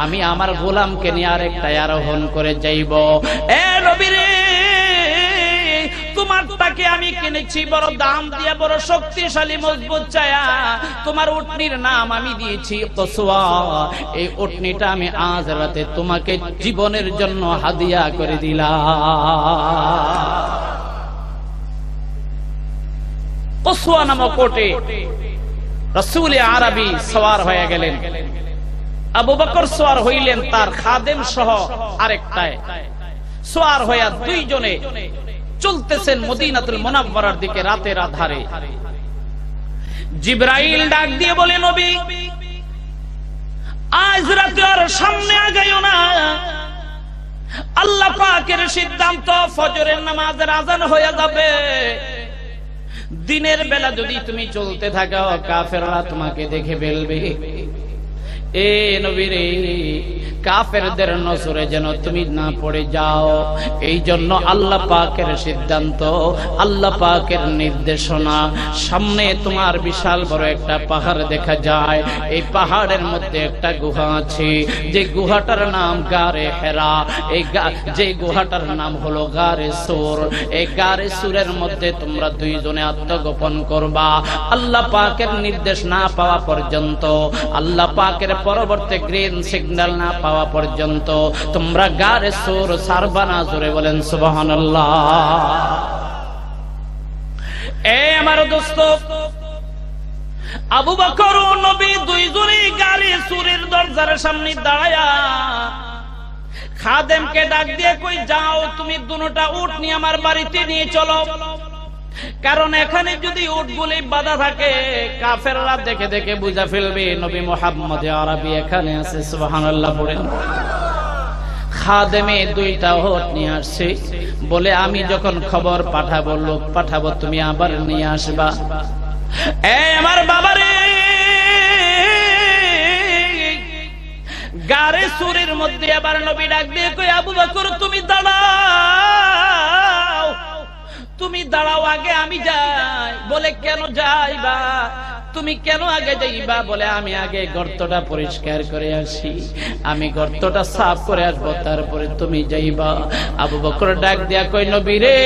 আমি আমার গোলামকে নিয়ে আরেকটায় আরোহণ করে যাইব। এ নবী রে তোমারটাকে আমি কিনেছি বড় দাম দিয়ে, বড় শক্তিশালী মজবুত চায়া। তোমার উটনির নাম আমি দিয়েছি কসওয়া। এই উটনিটা আমি আজ রাতে তোমাকে জীবনের জন্য হাদিয়া করে দিলাম। কসওয়া নামক উটে রাসূল আরবি সওয়ার হয়ে গেলেন। আবু বকর সওয়ার হইলেন তার খাদেম সহ আরেকটায়। সওয়ার হইয়া 2 জনে চলতেছেন মদিনাতুল মুনাওয়ারার দিকে রাতের আধারে। জিবরাইল ডাক দিয়ে বলে নবী আজ রাতে আর সামনে আগাইও না। আল্লাহ পাকের সিদ্ধান্ত, ফজরের নামাজের আজান হয়ে যাবে। দিনের বেলা যদি তুমি চলতে থাকো, কাফেররা তোমাকে দেখে ফেলবে। এ নবী রে, কাফেরদের নজরে যেন তুমি না পড়ে যাও, এই জন্য আল্লাহ পাকের সিদ্ধান্ত, আল্লাহ পাকের নির্দেশনা। সামনে তোমার বিশাল বড় একটা পাহাড় দেখা যায়। এই পাহাড়ের মধ্যে একটা গুহা আছে, যে গুহাটার নাম গারে হেরা। এই যে গুহাটার নাম হলো গারে সুর। এই গারে সুরের মধ্যে তোমরা দুইজনে আত্মগোপন করবা, আল্লাহ পাকের নির্দেশ না পাওয়া পর্যন্ত, আল্লাহ পাকের পরবর্তী গ্রিন সিগন্যাল না পাওয়া পর্যন্ত তোমরা গারে সুর ছাড়বা না। জোরে বলেন সুবহানাল্লাহ। এ আমার দোস্ত, আবু বকর ও নবী দুইজনেই গারে সুরের দরজার সামনে দাঁড়ায়া খাদেমকে ডাক দিয়ে কই, যাও তুমি দুটোটা উট নিয়ে আমার বাড়িতে নিয়ে চলো, কারণ এখানে যদি উটগুলি বাধা থাকে কাফেররা দেখে দেখে বুঝা ফেলবে নবী মুহাম্মদ আরবি এখানে আছে। সুবহানাল্লাহ পড়েন। খাদেমে দুইটা উট নিয়ে আসছে, বলে আমি যখন খবর পাঠাবো, লোক পাঠাবো, তুমি আবার নিয়ে আসবা। আমার বাবারে, গারে সুরের মধ্যে আবার নবী ডাক দিয়ে কই, আবু বকর তুমি দাঁড়াও, তুমি দাঁড়াও, আগে আমি যাই। বলে কেন যাইবা? তুমি কেন আগে যাইবা? বলে আমি আগে গর্তটা পরিষ্কার করে আসি, আমি গর্তটা সাফ করে আসবো, তারপরে তুমি যাইবা। আবু বকর ডাক দিয়া কই, নবী রে,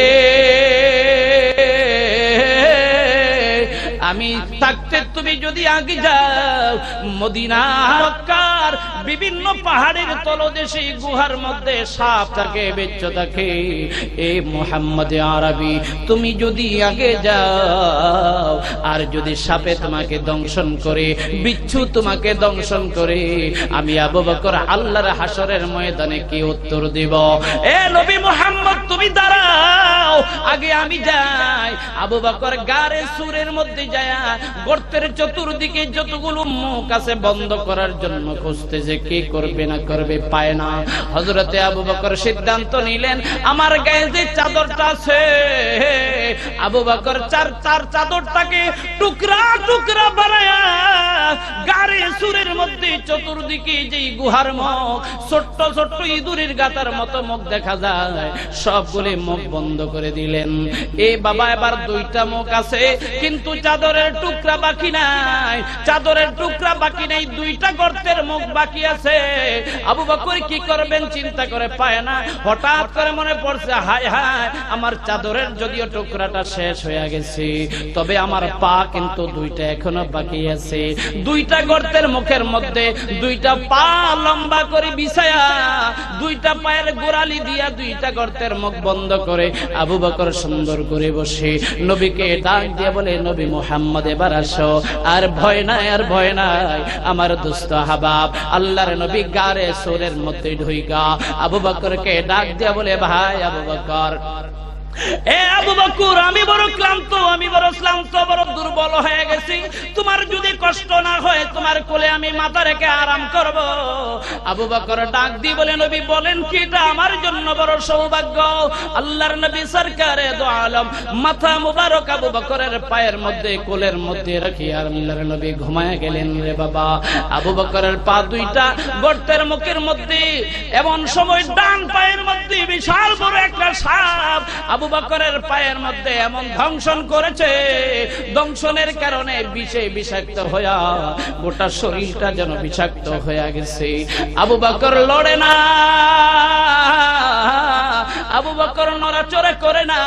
আমি থাকতে তুমি যদি আগে যাও, মদিনা মক্কার বিভিন্ন পাহাড়ের তলদেশে গুহার মধ্যে সাপ থাকে, বেচ্চ থাকে। এ মুহাম্মদ আরবি, তুমি যদি আগে যাও, আর যদি সাপে তোমাকে দংশন করে, বিচ্ছু তোমাকে দংশন করে, আমি আবু বকর আল্লাহর হাসরের ময়দানে কি উত্তর দিব? এ নবী মুহাম্মদ তুমি দাঁড়াও, আগে আমি যাই। আবু বকর গারে সুরের মধ্যে যায়া গর্তের চতুর্দিকে যতগুলো মুখ আছে বন্ধ করার জন্য খুঁজতেছে, কি করবে না করবে, পায় না। হযরতে আবু বকর সিদ্ধান্ত নিলেন, আমার গায়ে যে চাদরটা আছে, আবু বকর চার চাদরটাকে টুকরা টুকরা বানায়া গারে সুরের মধ্যে চতুর্দিকে যেই গুহার মুখ, ছোট্ট ছোট্ট ইঁদুরের গাতার মতো মুখ দেখা যায়, সবগুলি মুখ বন্ধ করে দিলেন। এ বাবা, এবার দুইটা মুখ আছে, কিন্তু চাদরের টুকরা বাকি নাই, চাদরের টুকরা বাকি নাই, দুইটা গর্তের মুখ বাকি আছে। আবু বকর কি করবেন চিন্তা করে পায় না। হঠাৎ করে মনে পড়ছে, হায় হায়, আমার চাদরের যদিও টুকরাটা শেষ হয়ে গেছে, তবে আমার পা কিন্তু দুইটা এখনো বাকি আছে। দুইটা গর্তের মুখের মধ্যে দুইটা পা লম্বা করে বিছায়া, দুইটা পায়ের গোড়ালি দিয়া দুইটা গর্তের মুখ বন্ধ করে আবু বকর সুন্দর করে বসে নবীকে ডাক দিয়ে বলে, নবী মুহাম্মদ এবার আসো, আর ভয় নাই, আর ভয় নাই। আমার দোস্ত হাবাব আল্লাহর নবী গারে সুরের মধ্যে ঢুইকা আবু বকরকে ডাক দিয়ে বলে, ভাই আবু বকর, এ আবু বকর, আমি বড় ক্লান্ত, আমি বড় ক্লান্ত, বড় দুর্বল হয়ে গেছি। তোমার যদি কষ্ট না হয় তোমার কোলে আমি মাথা রেখে আরাম করব। আবু বকর ডাক দিয়ে বলে, নবী বলেন কি, এটা আমার জন্য বড় সৌভাগ্য। আল্লাহর নবী সরকারে দো আলম মাথা মুবারক আবু বকরের পায়ের মধ্যে, কোলের মধ্যে রাখি আর আল্লাহর নবী ঘুমায় গেলেন। রে বাবা, আবু বকরের পা দুইটা গর্তের মুখের মধ্যে, এমন সময় ডান পায়ের মধ্যে বিশাল বড় একটা সাপ আবু বকরের পায়ের মধ্যে এমন দংশন করেছে, দংশনের কারণে বিষে বিষাক্ত হইয়া গোটা শরীরটা যেন বিষাক্ত হয়ে গেছে। আবু বকর লড়ে না, আবু বকর নড়াচড়া করে না।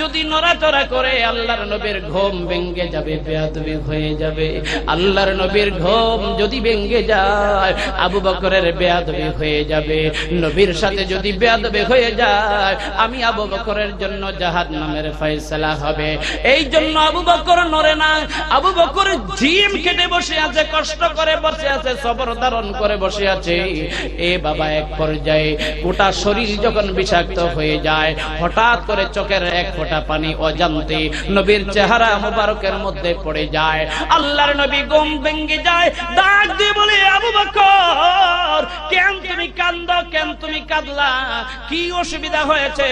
যদি নড়াচড়া করে আল্লাহর নবীর ঘুম ভেঙে যাবে, বেয়াদবি হয়ে যাবে। আল্লাহর নবীর ঘুম যদি ভেঙে যায়, আবু বকরের বেয়াদবি হয়ে যাবে। নবীর সাথে যদি বেয়াদবি হয়ে যায়, আমি আবু বকরের জন্য জাহান্নামের ফয়সালা হবে। এই জন্য আবু বকর নড়ে না। আবু বকর জিম কেটে বসে আছে, কষ্ট করে বসে আছে, সবর ধারণ করে বসে আছে। এ বাবা, এক পর্যায়ে গোটা শরীর যখন বিষাক্ত হয়ে যায়, হঠাৎ করে চোখের এক ফোঁটা পানি অজান্তে নবীর চেহারা মুবারকের মধ্যে পড়ে যায়। আল্লাহর নবী ঘুম ভেঙে যায়, ডাক দিয়ে বলে, আবু বকর, তুমি কাঁদলা, কি অসুবিধা হয়েছে?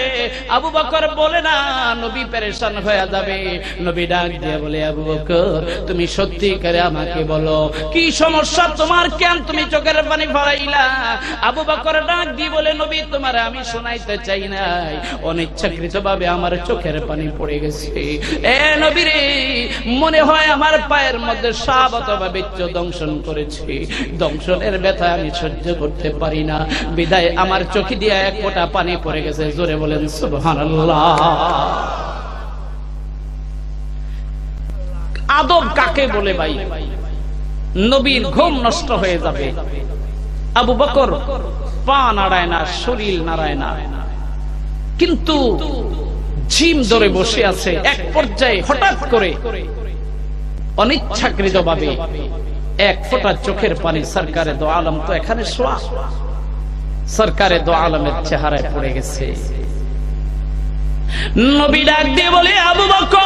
আবু বকর বলে না, নবী পেরেশান হয়ে যাবে। নবী ডাক দিয়ে বলে, আবু বকর তুমি সত্যি করে আমাকে বলো, কি সমস্যা তোমার, কেন তুমি চোখের পানি ফলাইলা? আবু বকর ডাক দিয়ে বলে, নবী তোমার আমি শোনাইতে চাই নাই, অনিচ্ছাকৃত ভাবে আমার চোখের পানি পড়ে গেছে। এ নবী রে, মনে হয় আমার পায়ের মধ্যে সাপ অথবা বিচ্ছু দংশন করেছে, দংশনের ব্যথা আমি সহ্য করতে পারি না, বিদায় আমার চোখে দিয়ে এক ফোঁটা পানি পড়ে গেছে। জোরে বলেন সুবহানাল্লাহ। আদব কাকে বলে ভাই? নবীর ঘুম নষ্ট হয়ে যাবে। আবু বকর পা নাড়ায় না, শরীর নাড়ায় না, কিন্তু ঝিম ধরে বসে আছে। এক পর্যায়ে হঠাৎ করে অনিচ্ছাকৃত ভাবে এক ফোঁটা চোখের পানি সরকারে দো আলম তো এখানে শোয়া, সরকারে দো আলমের চেহারায় পড়ে গেছে। নবী ডাক দিয়ে বলে, আবু বকর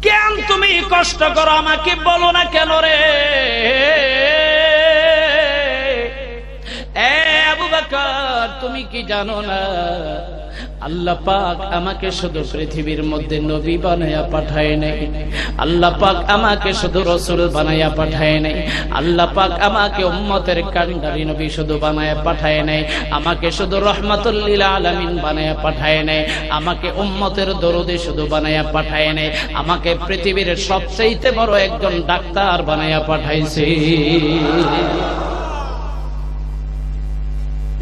কেন তুমি কষ্ট করো, আমাকে বলো না কেন রে? এ আবু বকর তুমি কি জানো না, আল্লাহ পাক আমাকে শুধু পৃথিবীর মধ্যে নবী বানায়া পাঠায় নাই, আল্লাহ পাক আমাকে শুধু রাসূল বানায়া পাঠায় নাই, আল্লাহ পাক আমাকে উম্মতের কান্ডারি নবী শুধু বানায়া পাঠায় নাই, আমাকে শুধু রাহমাতুল লিল আলামিন বানায়া পাঠায় নাই, আমাকে উম্মতের দরদে শুধু বানায়া পাঠায় নাই, আমাকে পৃথিবীর সবচেয়ে বড় একজন ডাক্তার বানায়া পাঠাইছে।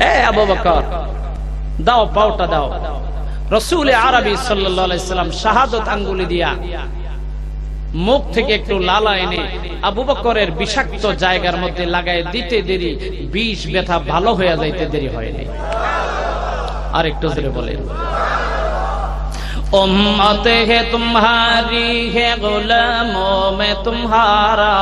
এ আবু বকর দাও, পাওটা দাও। রাসূল আরবি সাল্লাল্লাহু আলাইহি সাল্লাম শাহাদাত আঙ্গুলি দিয়া মুখ থেকে একটু লালা এনে আবু বকরের বিষাক্ত জায়গার মধ্যে লাগায় দিতে দেরি, বিষ ব্যথা ভালো হয়ে যাইতে দেরি হয়নি। আর একটু জোরে বলেন, উম্মত হে তুমহারি হে গুলামো মে তুমহারা,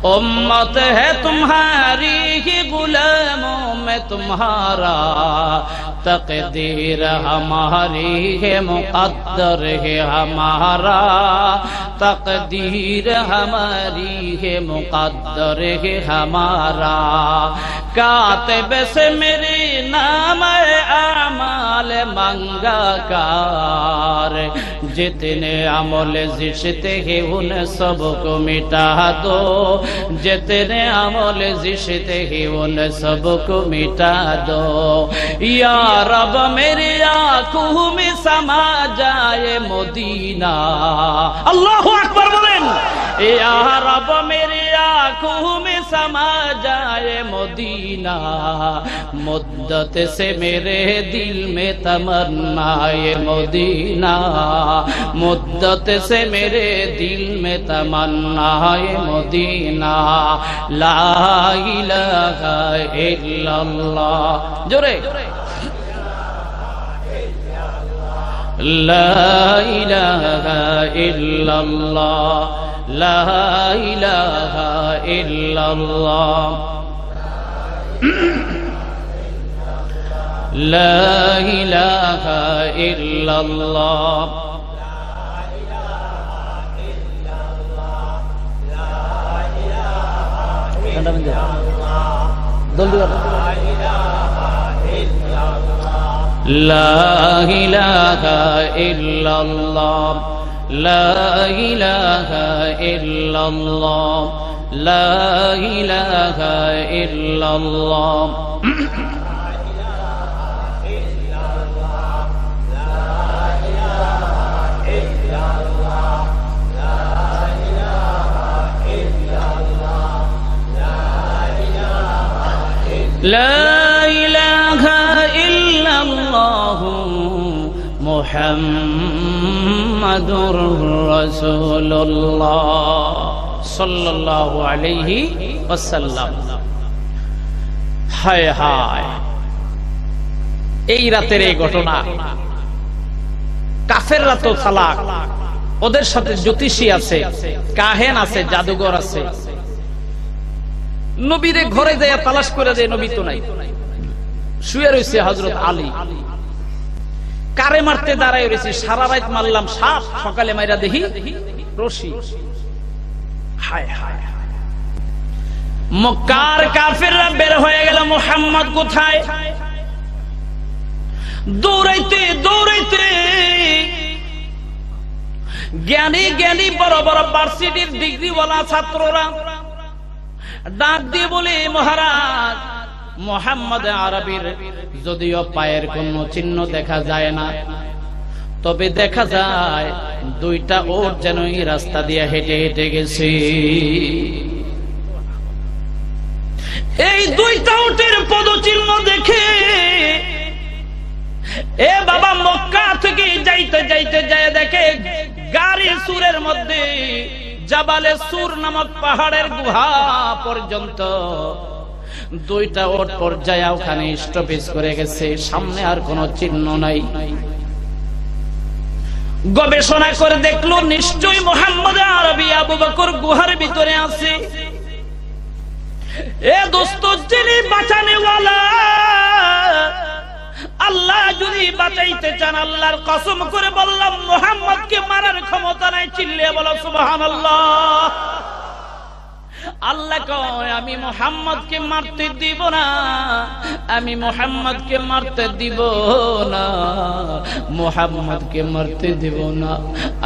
उम्मत है तुम्हारी ही गुलामों में तुम्हारा, तकदीर हमारी है मुक़द्दर है हमारा, तकदीर हमारी है मुक़द्दर है हमारा, कातिब से मेरे नाम आमाल मंगा कार, जितने अमल जिश्ते हैं उन सबको मिटा दो, जितने अमल जिश्ते हैं उन सबको मिटा दो, या रब मेरे आँखों में समा जाए मदीना। अल्लाहु अकबर बोलें, या रब मेरे आँखों में समा जाए मदीना, मुद्दत से मेरे दिल में तमन्नाए मदीना, मुद्दत से मेरे दिल में तमन्नाए मदीना, ला इलाहा इल्लल्लाह, जोरे ला इलाहा इल्लल्लाह, ला इलाहा इल्लल्लाह, ला इलाहा इल्लल्लाह, ला इलाहा इल्लल्लाह, ला इलाहा इल्लल्लाह, ला इलाहा इल्लल्लाह, ला इलाहा इल्लल्लाह मुहम्मदुर रसूलुल्लाह सल्लल्लाहु अलैहि वसल्लम। हाय हाय, এই রাতের এই ঘটনা, কাফেররা তো চালাক, ওদের সাথে জ্যোতিষী আছে, কাহেন আছে, জাদুঘর আছে। নবীরে ঘরে যায় তালাশ করে দেয়, নবী তো নাই, শুয়ে রয়েছে হযরত আলী। কারে মারতে দাঁড়ায় রয়েছে, সারা রাত মারলাম সাপ, সকালে মাইরা দেখি রশি। হায় হায়, মক্কার কাফেররা বের হয়ে গেল, মুহাম্মদ কোথায়? দৌড়াইতে দৌড়াইতে জ্ঞানী জ্ঞানী বড় বড় ভার্সিটির ডিগ্রিওয়ালা ছাত্ররা ডাক দিয়ে বলে, মহারাজ, মুহাম্মদ আরবীর যদিও পায়ের কোনো চিহ্ন দেখা যায় না, তবে দেখা যায় দুইটা ওট যেন এই রাস্তা দিয়ে হেঁটে হেঁটে গেছে। এই দুইটা ওটের পদচিহ্ন দেখে এ বাবা মক্কা থেকে যাইতে যাইতে যায় দেখে গাড়ি সুরের মধ্যে জাবালে সুর নামক পাহাড়ের গুহা পর্যন্ত দুইটা ওট পর্যায়ে ওখানে স্টপেজ করে গেছে, সামনে আর কোনো চিহ্ন নাই। গবেষণা করে দেখলো নিশ্চয়ই মুহাম্মদ আরবী আবু বকর গুহার ভিতরে আছে। এ দোস্ত, যিনি বাঁচানেওয়ালা, আল্লাহ যদি বাঁচাইতে চান, আল্লাহর কসম করে বললাম মুহাম্মদকে মারার ক্ষমতা নাই। চিল্লিয়ে বলো সুবহানাল্লাহ। আল্লাহ কয়, আমি মুহাম্মদকে মারতে দিব না, আমি মুহাম্মদকে মারতে দিব না, মুহাম্মদকে মারতে দিব না।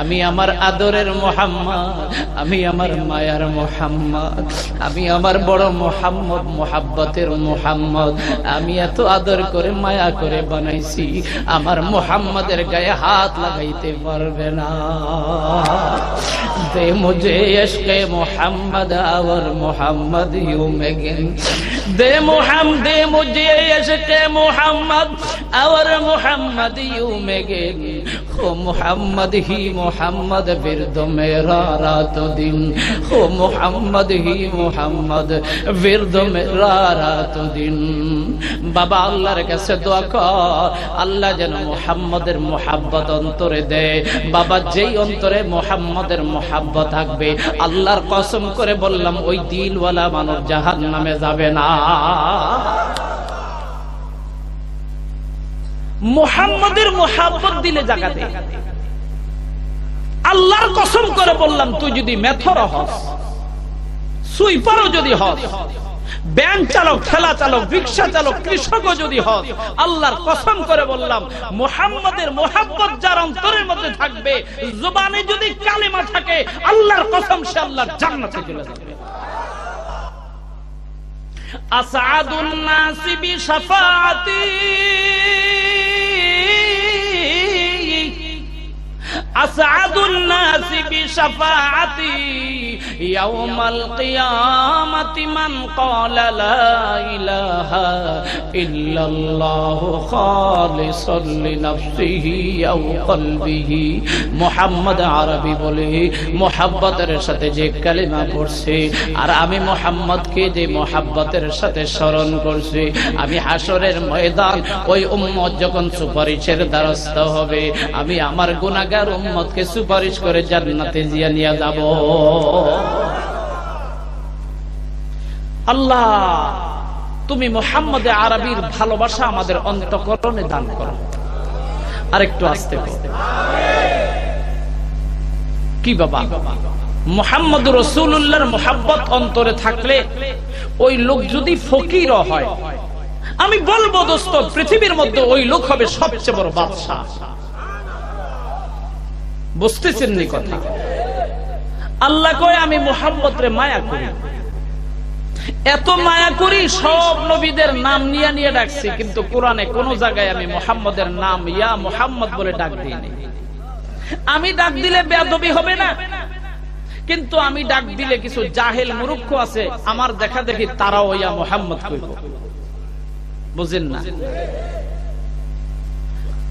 আমি আমার আদরের মুহাম্মদ, আমি আমার মায়ার মুহাম্মদ, আমি আমার বড় মুহাম্মদ, মুহাব্বতের মুহাম্মদ, আমি এত আদর করে মায়া করে বানাইছি, আমার মুহাম্মদের গায়ে হাত লাগাইতে পারবে না। দে মুঝে ইশকে মুহাম্মদ और मोहम्मद यूं में गिन, दे मुझे इश्क़ मोहम्मद और मोहम्मद यूं में गिन, हो मोहम्मद ही मोहम्मद विरद मेरा रात दिन, हो मोहम्मद ही मोहम्मद विरद मेरा रात दिन। बाबा আল্লাহর কাছে দোয়া কর, আল্লাহ যেন মুহাম্মদের মুহাব্বত অন্তরে দেয়। বাবা, যেই অন্তরে মুহাম্মদের মুহাব্বত থাকবে, আল্লাহর কসম করে বললাম ওই দিলওয়ালা মানুষ জাহান্নামে যাবে না। মুহাম্মদের মুহাব্বত দিলে জায়গা দে। আল্লাহর কসম করে বললাম, তুই যদি মেথর হস, সুইপারও যদি হস, ব্যাংক চালক, ঠেলা চালক, রিকশা চালক, কৃষকও যদি হস, আল্লাহর কসম করে বললাম মুহাম্মদের মুহাব্বত যার অন্তরের মধ্যে থাকবে, জবানে যদি কালিমা থাকে, আল্লাহর কসম সে আল্লাহর জান্নাতে চলে যাবে। আসআদুন নাসি বিশাফাআতি, আসআদুন নাসি বিশাফাআতি ইয়াউমাল কিয়ামাতি মান ক্বালা লা ইলাহা ইল্লাল্লাহু খালিসান লিনাফসিহি আও কলবিহি। মুহাম্মদ আরবী বলে, মুহাব্বতের সাথে যে কালিমা পড়ছে আর আমি মুহাম্মদকে যে মুহাব্বতের সাথে স্মরণ করছি, আমি হাসরের ময়দান ওই উম্মত যখন সুপারিশের দ্বারস্থ হবে, আমি আমার গুনাহগার উম্মতকে সুপারিশ করে জান্নাতে জিয়া নিয়ে যাব। আল্লাহ, তুমি মুহাম্মদ আরবীর ভালোবাসা আমাদের অন্তঃকরণে দান করো। আরেকটু আস্তে করো। কি বাবা, মুহাম্মদ রাসূলুল্লাহর মুহাব্বত অন্তরে থাকলে ওই লোক যদি ফকির হয়, আমি বলবো দোস্ত, পৃথিবীর মধ্যে ওই লোক হবে সবচেয়ে বড় বাদশা। বুঝতেছেন নি কথা? আল্লাহ কয়, আমি মুহাম্মদরে মায়া করি, এত মায়া করি, সব নবীদের নাম নিয়ে নিয়ে ডাকছি, কিন্তু কোরআনে কোন জায়গায় আমি মুহাম্মদের নাম ইয়া মুহাম্মদ বলে ডাক দিইনি। আমি ডাক দিলে বেয়াদবি হবে না, কিন্তু আমি ডাক দিলে কিছু জাহেল মূর্খ আছে, আমার দেখা দেখি তারাও ইয়া মুহাম্মদ কইব। বুঝেন না?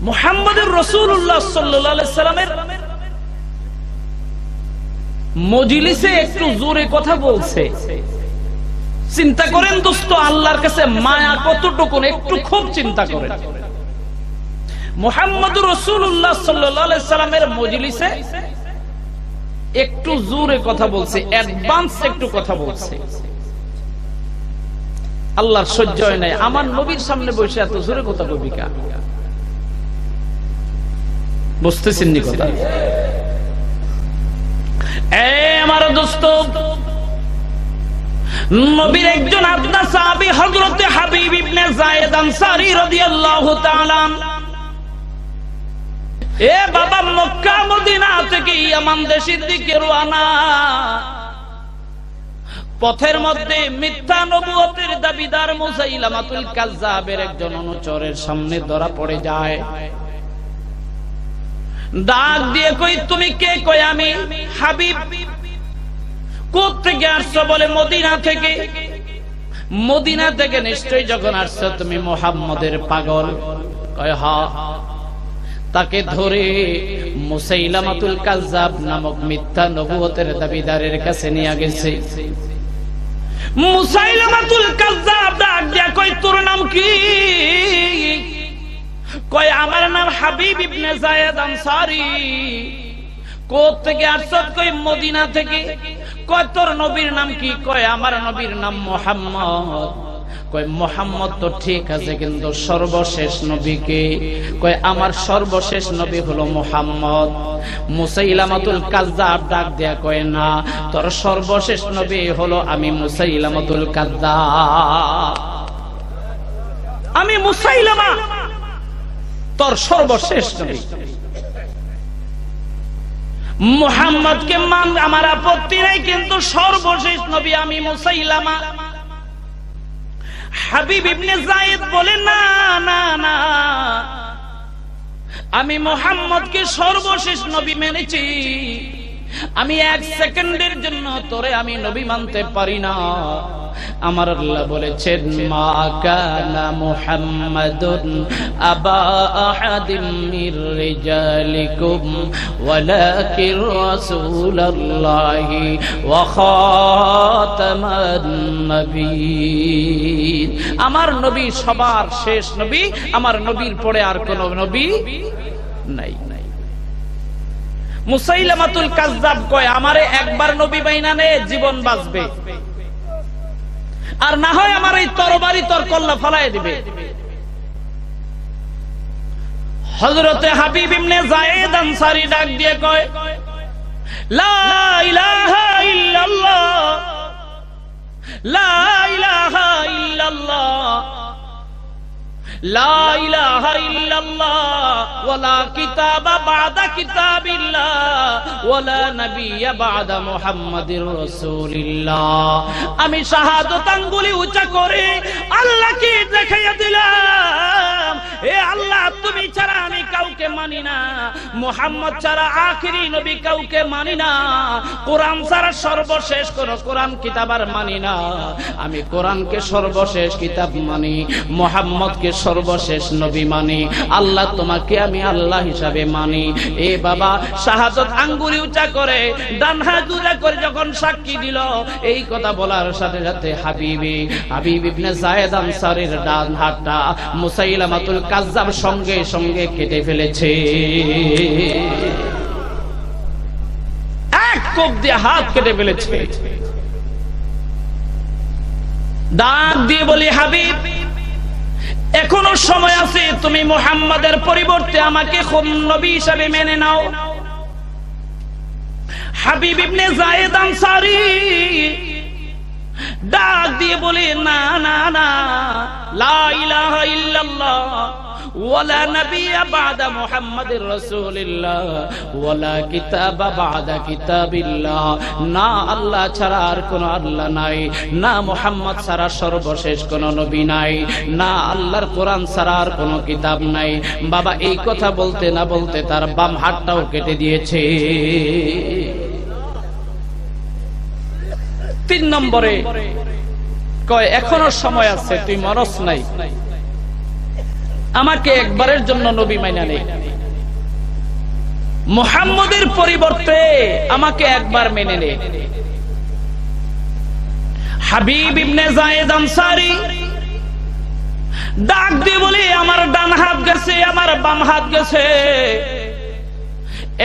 মুহাম্মদুর রাসূলুল্লাহ সাল্লাল্লাহু আলাইহি সাল্লামের মজলিসে একটু জোরে কথা বলছে। চিন্তা করেন দোস্ত, আল্লাহর কাছে মায়া কতটুকু, একটু খুব চিন্তা করেন। মুহাম্মদুর রাসূলুল্লাহ সাল্লাল্লাহু আলাইহি সাল্লামের মজলিসে একটু জোরে কথা বলছে, অ্যাডভান্স একটু কথা বলছে। আল্লাহর সহ্য হয় নাই, আমার নবীর সামনে বসে এত জোরে কথা কবি কা? বুঝতেছেন নি কথা? আমার দোস্ত, নবীর একজন আপনা সাহাবী হযরতে হাবিব ইবনে যায়েদ আনসারী রাদিয়াল্লাহু তাআলা, এ বাবা মক্কা মদিনা থেকে ইয়ামান দেশের দিকে রওনা। পথের মধ্যে মিথ্যা নবুয়তের দাবিদার মুসাইলামাতুল কাজ্জাবের একজন অনুচরের সামনে ধরা পড়ে যায়। ডাক দিয়ে কই, তুমি কে? কই আমি হাবিব। কোথা থেকে আসছো? বলে মদিনা থেকে। মদিনা থেকে নিশ্চয়ই যখন আসছো তুমি মুহাম্মদের পাগল। কয় হ্যাঁ। তাকে ধরে মুসাইলামাতুল কাজ্জাব নামক মিথ্যা নবুয়তের দাবিদারের কাছে নিয়ে গেছে। মুসাইলামাতুল কাজ্জাব ডাক দিয়া কই, তোর নাম কি? কয় আমার নাম হাবিব ইবনে যায়েদ আনসারী। কোথা থেকে আসছো? কই মদিনা থেকে। কয় তোর নবীর নাম কি? কয় আমার নবীর নাম মুহাম্মদ। কয় মুহাম্মদ তো ঠিক আছে, কিন্তু সর্বশেষ নবী কে? কয় আমার সর্বশেষ নবী হলো মুহাম্মদ। মুসাইলামাতুল কাজ্জাব ডাক দেয়া কয়, না, তোর সর্বশেষ নবী হলো আমি মুসাইলামাতুল কাজ্জাব। আমি মুসাইলামা তোর সর্বশেষ নবী। মুহাম্মদকে মান আমার আপত্তি নাই, কিন্তু সর্বশেষ নবী আমি মুসাইলামা। হাবিব ইবনে যায়েদ বলে, না না না, আমি মুহাম্মদকে সর্বশেষ নবী মেনেছি। আমি এক সেকেন্ডের জন্য তোরে আমি নবী মানতে পারি না। আমার আল্লাহ বলেছেন, মা কানা মুহাম্মাদুন আবা আহাদিম মির রিজালিকুম ওয়ালাকিন রাসূলুল্লাহি ওয়া খাতামান নবিয়্যিন। আমার নবী সবার শেষ নবী, আমার নবীর পরে আর কোন নবী নাই। মুসাইলামাতুল কাজ্জাব কয়, আমারে একবার নবী বাইনা নে, জীবন বাঁচবে, আর না হয় আমার এই তরবারি তোর কল্লা ফালায় দিবে। হযরতে হাবিব ইবনে যায়েদ আনসারী ডাক দিয়ে কয়, লা ইলাহা ইল্লাল্লাহ, লা ইলাহা ইল্লাল্লাহ, লা ইলাহা ইল্লাল্লাহ, ওয়ালা কিতাবা বা'দা কিতাবিল্লাহ, ওয়ালা নাবিয়্যা বা'দা মুহাম্মাদির রাসূলিল্লাহ। আমি শাহাদাত আঙ্গুলি উঁচা করে আল্লাহকে দেখাইয়া দিলাম, এ আল্লাহ, তুমি ছাড়া আমি কাউকে মানি না, মুহাম্মদ ছাড়া আখেরি নবী কাউকে মানি না, কোরআন ছাড়া সর্বশেষ কোন কোরআন কিতাব আর মানি না। আমি কোরআনকে সর্বশেষ কিতাব মানি, মুহাম্মদকে সর্বশেষ নবী মানি, আল্লাহ তোমাকে আমি আল্লাহ হিসাবে মানি। এ বাবা, শাহাদাত আঙ্গুলি উঁচা করে ডান হাত উঁচা করে যখন সাক্ষী দিল, এই কথা বলার সাথে সাথে হাবিব ইবনে যায়েদ আনসারীর ডান হাতটা মুসাইলামাতুল কাজ্জাব সঙ্গে সঙ্গে কেটে ফেলেছে। এক কোপ দিয়ে হাত কেটে ফেলেছে। ডাক দিয়ে বলি, হাবিব, এখনো সময় আছে, তুমি মুহাম্মাদের পরিবর্তে আমাকে নবী হিসাবে মেনে নাও। হাবিব ইবনে যায়েদ আনসারী ডাক দিয়ে বলে, না না না, লা ইলাহা ইল্লাল্লাহ, ওয়ালা নাবিয়্যা বা'দা মুহাম্মাদির রাসূলিল্লাহ, ওয়ালা কিতাবা বা'দা কিতাবিল্লাহ। না আল্লাহ ছাড়া আর কোন আল্লাহ নাই, না মুহাম্মদ ছাড়া সর্বশেষ কোন নবী নাই, না আল্লাহর কোরআন ছাড়া আর কোন কিতাব নাই। বাবা, এই কথা বলতে না বলতে তার বাম হাতটাও কেটে দিয়েছে। 3 নম্বরে কয়, এখনো সময় আছে, তুই মরস নাই, আমাকে একবারের জন্য নবী মাইনা নে, মুহাম্মদের পরিবর্তে আমাকে একবার মেনে নে। হাবিব ইবনে যায়েদ আনসারী ডাক দিয়ে বলে, আমার ডান হাত গেছে, আমার বাম হাত গেছে।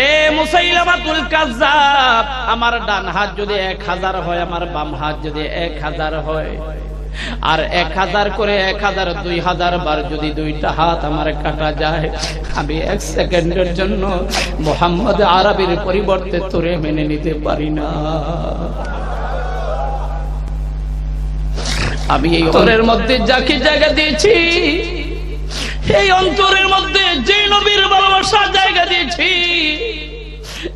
এ মুসাইলামাতুল কাজ্জাব, আমার ডান হাত যদি 1000 হয়, আমার বাম হাত যদি 1000 হয়, আর 1000 করে 1000 2000 বার যদি দুইটা হাত আমার কাটা যায়, আমি 1 সেকেন্ডের জন্য মুহাম্মদ আরবির পরিবর্তে তোরে মেনে নিতে পারি না। আমি এই অন্তরের মধ্যে যাকে জায়গা দিয়েছি, এই অন্তরের মধ্যে যে নবীর ভালোবাসা জায়গা দিয়েছি,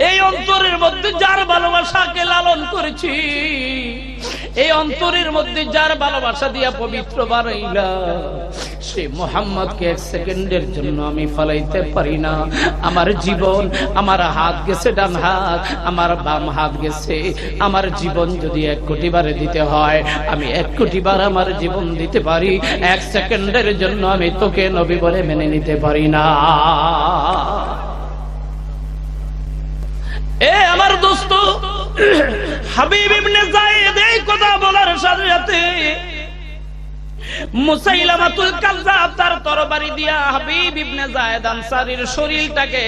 এই অন্তরের মধ্যে যার ভালোবাসাকে লালন করেছি, এই অন্তরের মধ্যে যার ভালোবাসা দিয়া পবিত্র বানাইলা, সে মুহাম্মদকে এক সেকেন্ডের জন্য আমি ফলাইতে পারি না। আমার জীবন, আমার হাত গেছে ডান হাত, আমার বাম হাত গেছে, আমার জীবন যদি 1 কোটি বারে দিতে হয়, আমি 1 কোটি বার আমার জীবন দিতে পারি, 1 সেকেন্ডের জন্য আমি তোকে নবী বলে মেনে নিতে পারি না। এ আমার দোস্ত, হাবিব ইবনে যায়েদ এই কথা বলার সাথে সাথে মুসাইলামাতুল কাযযাব তার তরবারি দিয়া হাবিব ইবনে যায়েদ আনসারীর শরীরটাকে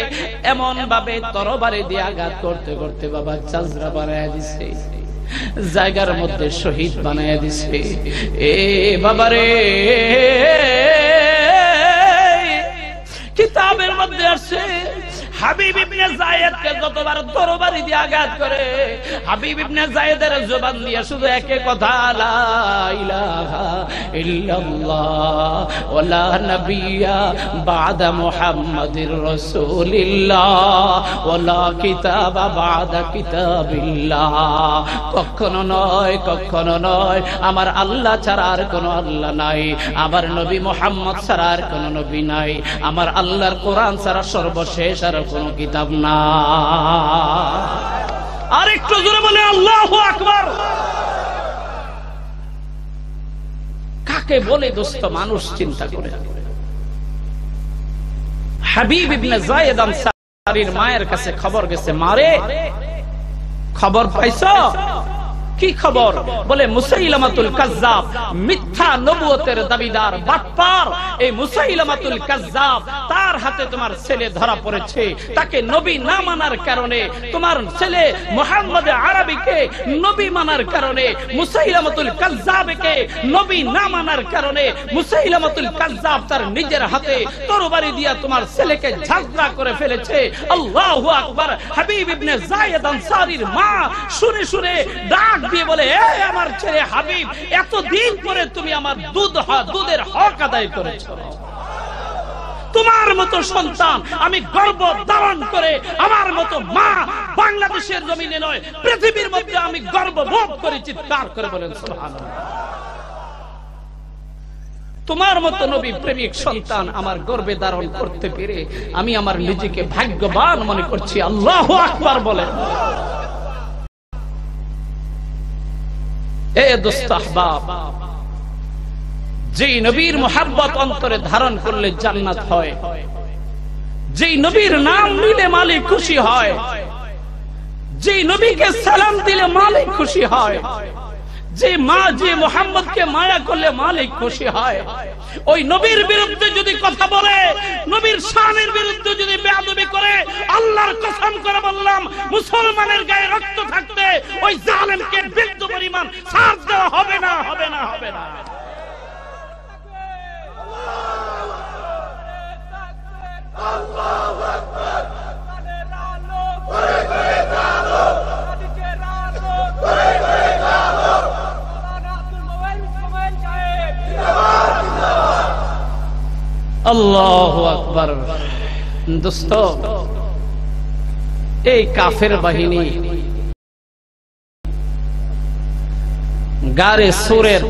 এমন ভাবে তরবারি দিয়ে আঘাত করতে করতে বাবা চাজরা বানায় দিছে, জায়গার মধ্যে শহীদ বানায় দিছে। এ বাবারে, কিতাবের মধ্যে আছে হাবিব ইবনে যায়েদকে যতবার তরবারি দিয়ে আঘাত করে, হাবিব ইবনে যায়েদের জবান দিয়ে শুধু একই কথা, লা ইলাহা ইল্লাল্লাহ ওয়া লা নাবিয়্যা বা'দা মুহাম্মাদির রাসূলিল্লাহ ওয়া লা কিতাবা বা'দা কিতাবিল্লাহ। কখনো নয়, কখনো নয়, আমার আল্লাহ ছাড়া আর কোনো আল্লাহ নাই, আমার নবী মুহাম্মদ ছাড়া আর কোনো নবী নাই, আমার আল্লাহর কোরআন ছাড়া সর্বশেষ আর কোনো কিতাব না। আর একটু জোরে বলে আল্লাহু আকবার। কাকে বলে দোস্ত মানুষ চিন্তা করে। হাবিব ইবনে যায়েদ আনসারীর মায়ের কাছে খবর গেছে, মারে খবর পাইছো? কি খবর? বলে মুসাইলামাতুল কাযযাব মিথ্যা নবুয়তের দাবিদার বাটপার, এই মুসাইলামাতুল কাযযাব তার হাতে তোমার ছেলে ধরা পড়েছে। তাকে নবী না মানার কারণে, তোমার ছেলে মুহাম্মদ আরবিকে নবী মানার কারণে, মুসাইলামাতুল কাযযাবকে নবী না মানার কারণে মুসাইলামাতুল কাযযাব তার নিজের হাতে তরবারি দিয়া তোমার ছেলেকে ঝাঁঝরা করে ফেলেছে। আল্লাহু আকবার। হাবিব ইবনে যায়েদ আনসারীর মা শুনে শুনে ডাক দিয়ে বলে, এই আমার ছেলে হাবিব, এতদিন পরে তুমি আমার দুধের হক আদায় করেছো। তোমার মতো সন্তান আমি গর্ব ধারণ করে, আমার মতো মা বাংলাদেশের জমিনে নয় পৃথিবীর মধ্যে আমি গর্ববোধ করে চিৎকার করে বলেন সুবহানাল্লাহ। তোমার মতো নবী প্রেমিক সন্তান আমার গর্বে ধারণ করতে পেরে আমি আমার নিজেকে ভাগ্যবান মনে করছি। আল্লাহু আকবার বলেন। এ দোস্ত আহবাব, যেই নবীর মুহাব্বত অন্তরে ধারণ করলে জান্নাত হয়, যেই নবীর নাম নিলে মালিক খুশি হয়, যেই নবীকে সালাম দিলে মালিক খুশি হয়, যে মা যে মুহাম্মদকে মায়া করলে মালিক খুশি হয়, ওই নবীর বিরুদ্ধে যদি কথা বলে, নবীর শানের বিরুদ্ধে যদি বেয়াদবি করে, আল্লাহর কসম করে বললাম মুসলমানের গায়ে রক্ত থাকতে ওই জালেমকে বিন্দু পরিমাণ ছাড় দেওয়া হবে না, হবে না, হবে না। আল্লাহু আকবার। আল্লাহু আকবার। দোস্ত, এই কাফের বাহিনী গারে সুরের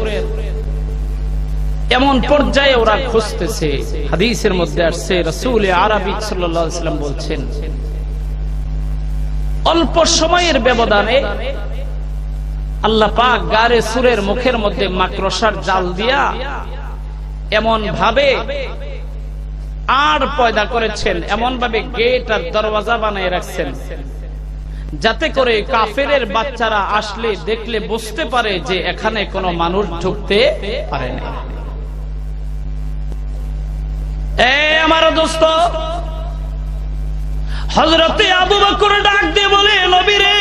এমন পর্যায়ে ওরা খুঁজতেছে, হাদিসের মধ্যে আসছে রাসূল আরবি সাল্লাল্লাহু আলাইহি ওয়াসাল্লাম বলছেন, অল্প সময়ের ব্যবধানে আল্লাহ পাক গারে সুরের মুখের মধ্যে মাকড়সার জাল দিয়া এমন ভাবে আর পয়দা করেছেন, এমন ভাবে গেট আর দরওয়াজা বানিয়ে রাখছেন যাতে করে কাফেরের বাচ্চারা আসলে দেখলে বুঝতে পারে যে এখানে কোনো মানুষ ঢুকতে পারে না। আমার দোস্ত হযরতে আবু বকর ডাক দিয়ে বলে, নবী রে,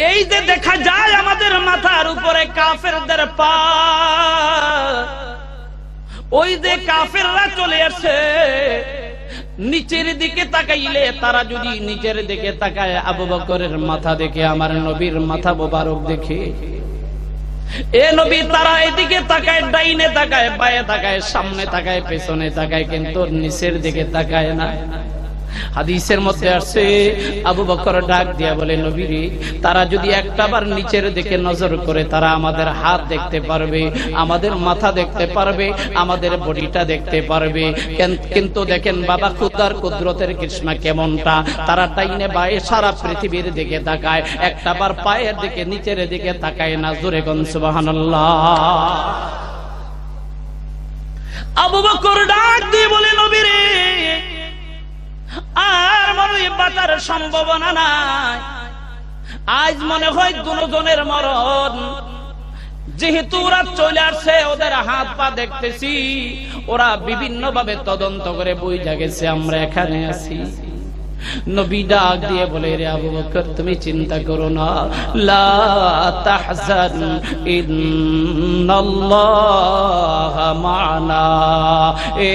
এই যে দেখা যায় আমাদের মাথার উপরে কাফেরদের পা, ওই যে কাফেররা চলে আসে, নিচের দিকে তাকাইলে তারা যদি নিচের দিকে তাকায় আবু বকরের মাথা দেখে আমার নবীর মাথা মোবারক দেখে, এ নবী তারা এদিকে তাকায়, ডাইনে তাকায়, বায়ে তাকায়, সামনে তাকায়, পেছনে তাকায়, কিন্তু নিচের দিকে তাকায় না। হাদিসের মধ্যে আসছে আবু বকর ডাক দিয়া বলে, নবী রে, তারা যদি একটাবার নিচের দিকে নজর করে তারা আমাদের হাত দেখতে পারবে, আমাদের মাথা দেখতে পারবে, আমাদের বডিটা দেখতে পারবে, কিন্তু দেখেন বাবা খুদার কুদরতের কৃষ্ণা কেমনটা, তারা টাইনে বায়ে সারা পৃথিবীর দিকে তাকায়, একটাবার পায়ের দিকে নিচের দিকে তাকায় না। জোরে কোন সুবহানাল্লাহ। আবু বকর ডাক দিয়ে বলে, নবী রে, আর মনে বাঁচার সম্ভাবনা নাই, আজ মনে হয় দুজনের মরণ। যেহেতু ওরা চলে আসছে, ওদের হাত পা দেখতেছি, ওরা বিভিন্ন ভাবে তদন্ত করে বুঝা গেছে আমরা এখানে আছি। নবী ডাক দিয়ে বলে, রে আবু বকর, তুমি চিন্তা করো না, লা তাহজান ইন্নাল্লাহ মা'না। এ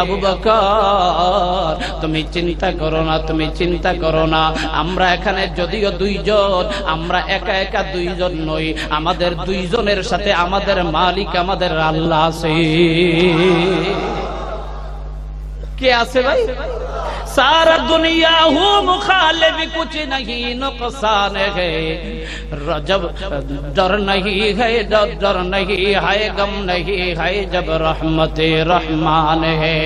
আবু বকর, তুমি চিন্তা করো না, তুমি চিন্তা করো না, আমরা এখানে যদিও দুইজন, আমরা একা একা দুইজন নই, আমাদের দুইজনের সাথে আমাদের মালিক, আমাদের আল্লাহ আছে। কে আছে ভাই? सारा दुनिया हूँ मुखालिफ, कुछ नहीं नुकसान है, जब डर नहीं है, डर नहीं है, गम नहीं है, जब रहमत रहमान है,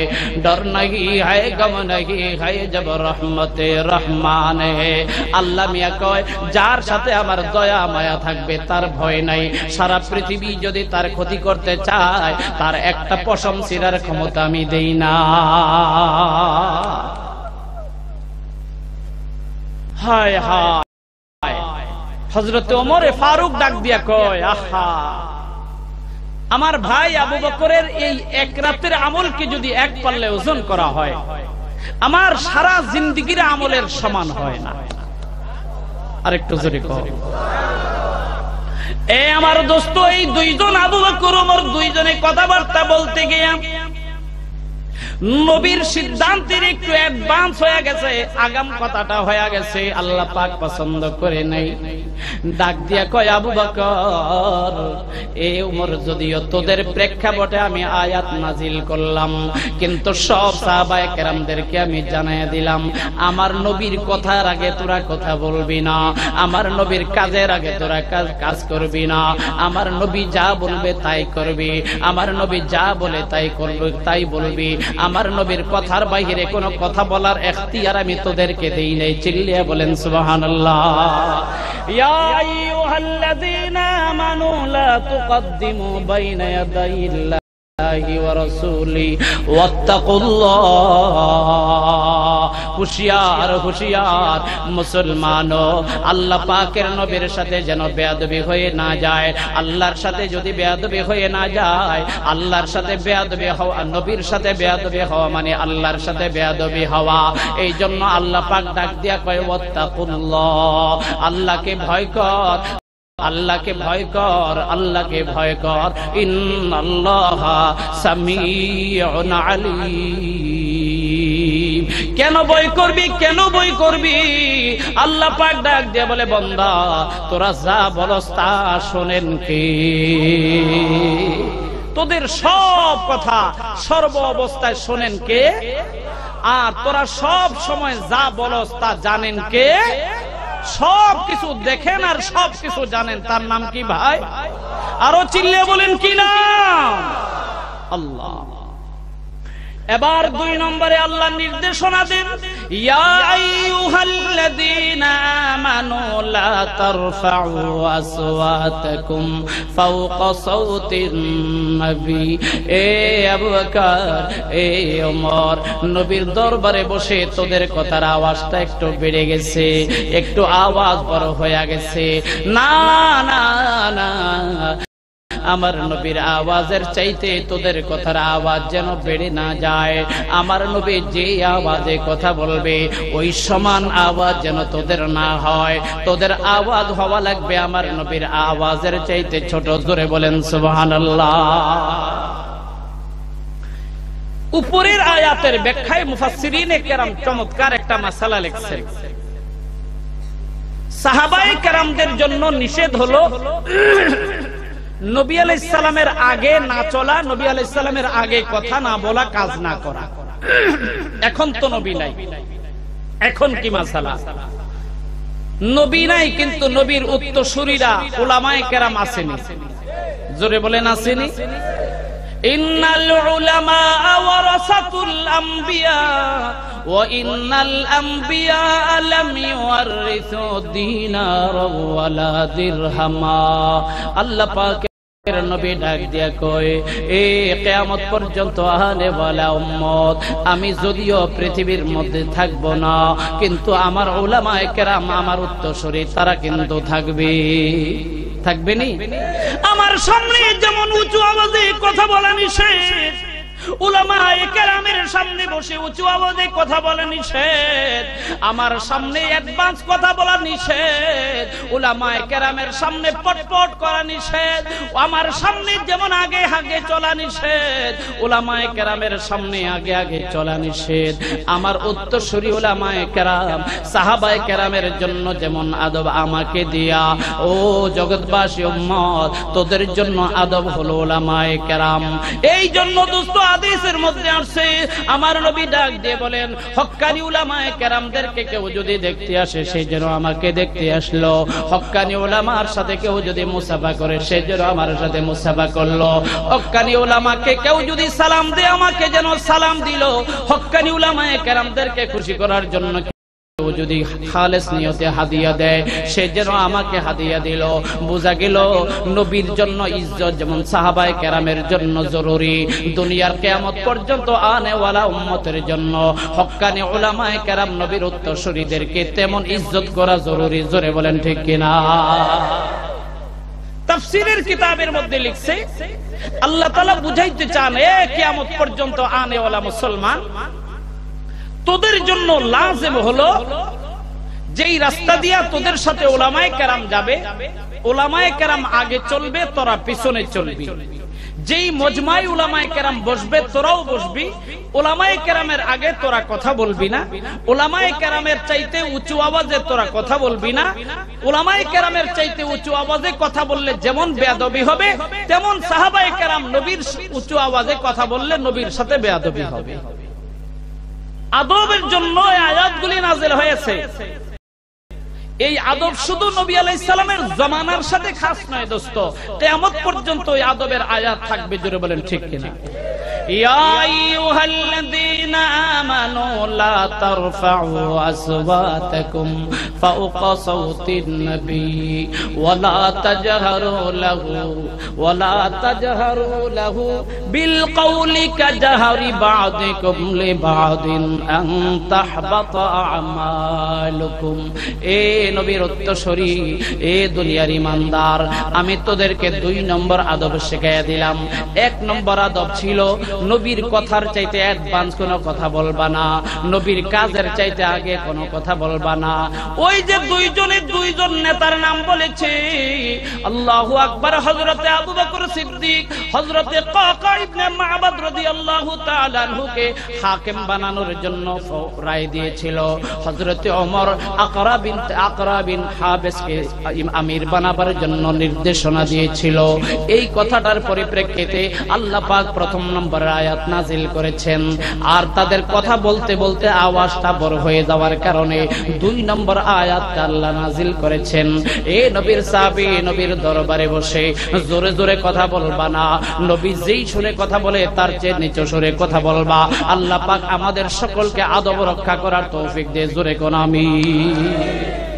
डर नहीं है, गम नहीं है, जब रहमत रहमान है। আল্লাহ মিয়া কয়, যার সাথে আমার দয়া মায়া থাকবে তার ভয় নাই। সারা পৃথিবী যদি তার ক্ষতি করতে চায়, তার একটা পশম ছিঁড়ার ক্ষমতা আমি দেই না। হায় হায়, হযরত ওমর ফারুক ডাক দিয়া কয়, আহা, আমার ভাই আবু বকরের এই এক রাতের আমলকে যদি এক পাল্লে ওজন করা হয়, আমার সারা জিন্দেগীর আমলের সমান হয় না। আরেকটু জোরে কও। এ আমার দোস্ত, এই দুইজন আবু বকর ওমর দুইজনে কথাবার্তা বলতে গিয়ে নবীর সিদ্ধান্তের একটু অ্যাডভান্স হয়ে গেছে, আগাম কথাটা হয়ে গেছে, আল্লাহ পাক পছন্দ করে নাই। ডাক দিয়া কয়, আবু বকর, এ ওমর, যদিও তোদের প্রেক্ষাপটে আমি আয়াত নাজিল করলাম, কিন্তু সব সাহাবায়ে কেরামদেরকে আমি জানাইয়া দিলাম, আমার নবীর কথার আগে তোরা কথা বলবি না, আমার নবীর কাজের আগে তোরা কাজ করবি না, আমার নবী যা বলবে তাই করবি, আমার নবী যা বলে তাই করবে, তাই বলবি, আমার নবীর কথার বাইরে কোনো কথা বলার এখতিয়ার আমি তোদেরকে দেই নাই। চিল্লিয়ে বলেন সুবহানাল্লাহ। ইয়া আইয়ুহাল্লাযীনা আমানু লা তুকদ্দিমু বাইনা ইয়াদাইল্লাহি ওয়া রাসূলি ওয়াত্তাকুল্লাহ। হুশিয়ার হুশিয়ার মুসলমানও, আল্লাহ পাকের নবীর সাথে যেন বেয়াদবি হয়ে না যায়। আল্লাহর সাথে যদি বেয়াদবি হয়ে না যায়, আল্লাহর সাথে বেয়াদবি হওয়া, নবীর সাথে বেয়াদবি হওয়া মানে আল্লাহর সাথে বেয়াদবি হওয়া। এই জন্য আল্লাহ পাক ডাক দিয়া কয়, ওয়াত্তাকুল্লাহ, আল্লাহকে ভয় কর, আল্লাহকে ভয় কর, আল্লাহকে ভয় কর। ইন্নাল্লাহা সামিউন আলীম। কেন ভয় করবি, কেন ভয় করবি? আল্লাহ পাক ডাক দিয়ে বলে, বান্দা, তোরা যা বলস তা শোনেন কে? তোদের সব কথা সর্ব অবস্থায় শোনেন কে? আর তোরা সব সময় যা বলস তা জানেন কে? সব কিছু দেখেন আর সব কিছু জানেন, তার নাম কি ভাই? আরো চিল্লিয়ে বলেন কি নাম? আল্লাহ। এবার 2 নম্বরে আল্লাহ নির্দেশনা দেন, ইয়া আইয়ুহাল্লাযীনা আমানু লা তারফাউ আসওয়াতাকুম ফাওকা সাওতিন নবী। এ আবু বকর, এ ওমর, নবীর দরবারে বসে তোদের কথার আওয়াজটা একটু বেড়ে গেছে, একটু আওয়াজ বড় হয়ে গেছে। না না না, আমার নবীর আওয়াজের চাইতে তোদের কথার আওয়াজ যেন বেড়ে না যায়। আমার নবী যে আওয়াজে কথা বলবে ওই সমান আওয়াজ যেন তোদের না হয়। তোদের আওয়াজ হওয়া লাগবে আমার নবীর আওয়াজের চাইতে ছোট। জোরে বলেন সুবহানাল্লাহ। উপরের আয়াতের ব্যাখ্যায় মুফাসসিরিনে কেরাম চমৎকার একটা মাসালা লিখছেন। সাহাবায়ে কেরামদের জন্য নিষেধ হলো নবী আলাইহিস সালামের আগে না চলা, নবী আলাইহিস সালামের আগে কথা না বলা, কাজ না করা। এখন তো নবী নাই, এখন কি মাসালা? নবী নাই, কিন্তু নবীর উত্তরসূরিরা উলামায়ে কেরাম আসেনি। জোরে বলেন আসেনি? ইন্নাল উলামা ওয়ারাসাতুল আমবিয়া ওয়া ইন্নাল আমবিয়া লাম ইউয়ারিসু দীনারা ওয়ালা দিরহামা। আল্লাহ পাকের নবী ডাক দিয়া কয়, এ কিয়ামত পর্যন্ত আহলে ওয়ালা উম্মত, আমি যদিও পৃথিবীর মধ্যে থাকব না, কিন্তু আমার উলামায়ে কেরাম, আমার উত্তরসূরি, তারা কিন্তু থাকবে। থাকবেনি? আমার সামনে যেমন উঁচু আওয়াজে কথা বলা নিষেধ, উলামায়ে কেরামের সামনে বসে উঁচু আওয়াজে কথা বলা নিষেধ, আমার সামনে অ্যাডভান্স কথা বলা নিষেধ, উলামায়ে কেরামের সামনে পটপট করা নিষেধ, আমার সামনে যেমন আগে আগে চলা নিষেধ, উলামায়ে কেরামের সামনে আগে আগে চলা নিষেধ। আমার উত্তরসূরি উলামায়ে কেরাম, সাহাবায়ে কেরামের জন্য যেমন আদব আমাকে দিয়া, ও জগৎবাসী উম্মত, তোদের জন্য আদব হলো উলামায়ে কেরাম। এই জন্য দোস্ত হাদিসের মধ্যে আসছে, আমার নবী ডাক দিয়ে বলেন, হক্কানি উলামায়ে কেরামদেরকে কেউ যদি দেখতে আসে, সে যেন আমাকে দেখতে আসলো। হক্কানি উলামার সাথে কেউ যদি মুসাফা করে, সে যেন আমার সাথে মুসাফা করলো। হক্কানি উলামাকে কেউ যদি সালাম দেয়, আমাকে যেন সালাম দিল। হক্কানি উলামায়ে কেরামদেরকে খুশি করার জন্য কেউ যদি খালেস নিয়তে হাদিয়া দেয়, সে যেন আমাকে হাদিয়া দিল। বোঝা গেল নবীর জন্য ইজ্জত যেমন সাহাবায়ে কেরামের জন্য জরুরি, দুনিয়ার কিয়ামত পর্যন্ত আনেওয়ালা উম্মতের জন্য হক্কানি উলামায়ে কেরাম, নবীর উত্তরসূরিদেরকে তেমন ইজ্জত করা জরুরি। জোরে বলেন ঠিক কিনা? তাফসীরের কিতাবের মধ্যে লিখছে, আল্লাহ তাআলা বুঝাইতে চান, এ কিয়ামত পর্যন্ত আনেওয়ালা মুসলমান, তোদের জন্য লাজিম হলো যেই রাস্তা দিয়া তোদের সাথে উলামায়ে কেরাম যাবে, উলামায়ে কেরাম আগে চলবে, তোরা পিছনে চলবি। যেই মজমায় উলামায়ে কেরাম বসবে, তোরাও বসবি। উলামায়ে কেরামের আগে তোরা কথা বলবি না, উলামায়ে কেরামের চাইতে উঁচু আওয়াজে তোরা কথা বলবি না। উলামায়ে কেরামের চাইতে উঁচু আওয়াজে কথা বললে যেমন বেয়াদবি হবে, তেমন সাহাবায়ে কেরাম নবীর উঁচু আওয়াজে কথা বললে নবীর সাথে বেয়াদবি হবে। আদবের জন্য এই আয়াতগুলি নাযিল হয়েছে। এই আদব শুধু নবী আলাইহিস সালামের জামানার সাথে খাস নয় দোস্ত, কিয়ামত পর্যন্ত এই আদবের আয়াত থাকবে। জোরে বলেন ঠিক কিনা? ইয়া আইয়ুহাল্লাযীনা আমানু লা তারফাউ আসওয়াতাকুম ফাওকা সাওতিন নবী ওয়া লা তাজহারু লাহু বিল কওলি কাজহারি বা'দিকুম লিবা'দিন আন তাহবাতা আমালুকুম। এ নবীর উত্তরসূরি, এ দুনিয়ার ইমানদার, আমি তোদেরকে 2 নম্বর আদব শিখাইয়া দিলাম। 1 নম্বর আদব ছিল নবীর কথার চাইতে অ্যাডভান্স কোনো কথা বলবা না, নবীর কাজের চাইতে আগে কোনো কথা বলবা না। ওই যে দুইজন নেতার নাম বলেছে, আল্লাহু আকবার, হযরতে আবু বকর সিদ্দিক, হযরতে কাকা ইবনে মা'বাদ রাদিয়াল্লাহু তাআলা আনহুকে হাকিম বানানোর জন্য রায় দিয়েছিল। হযরতে ওমর আকরা বিন হাবেসকে আমির বানাবার জন্য নির্দেশনা দিয়েছিল। এই কথাটার পরিপ্রেক্ষিতে আল্লাহ পাক 1 নম্বর আয়াত নাজিল করেছেন। আর তাদের কথা বলতে বলতে আওয়াজটা বড় হয়ে যাওয়ার কারণে 2 নম্বর আয়াতটা আল্লাহ নাজিল করেছেন, এ নবীর সাহাবী, নবীর দরবারে বসে জোরে জোরে কথা বলবা না, নবী যেই সুরে কথা বলে তার চেয়ে নিচু সুরে কথা বলবা। আল্লাহ পাক আমাদের সকলকে আদব রক্ষা করার তৌফিক দে। জোরে কোন আমিন।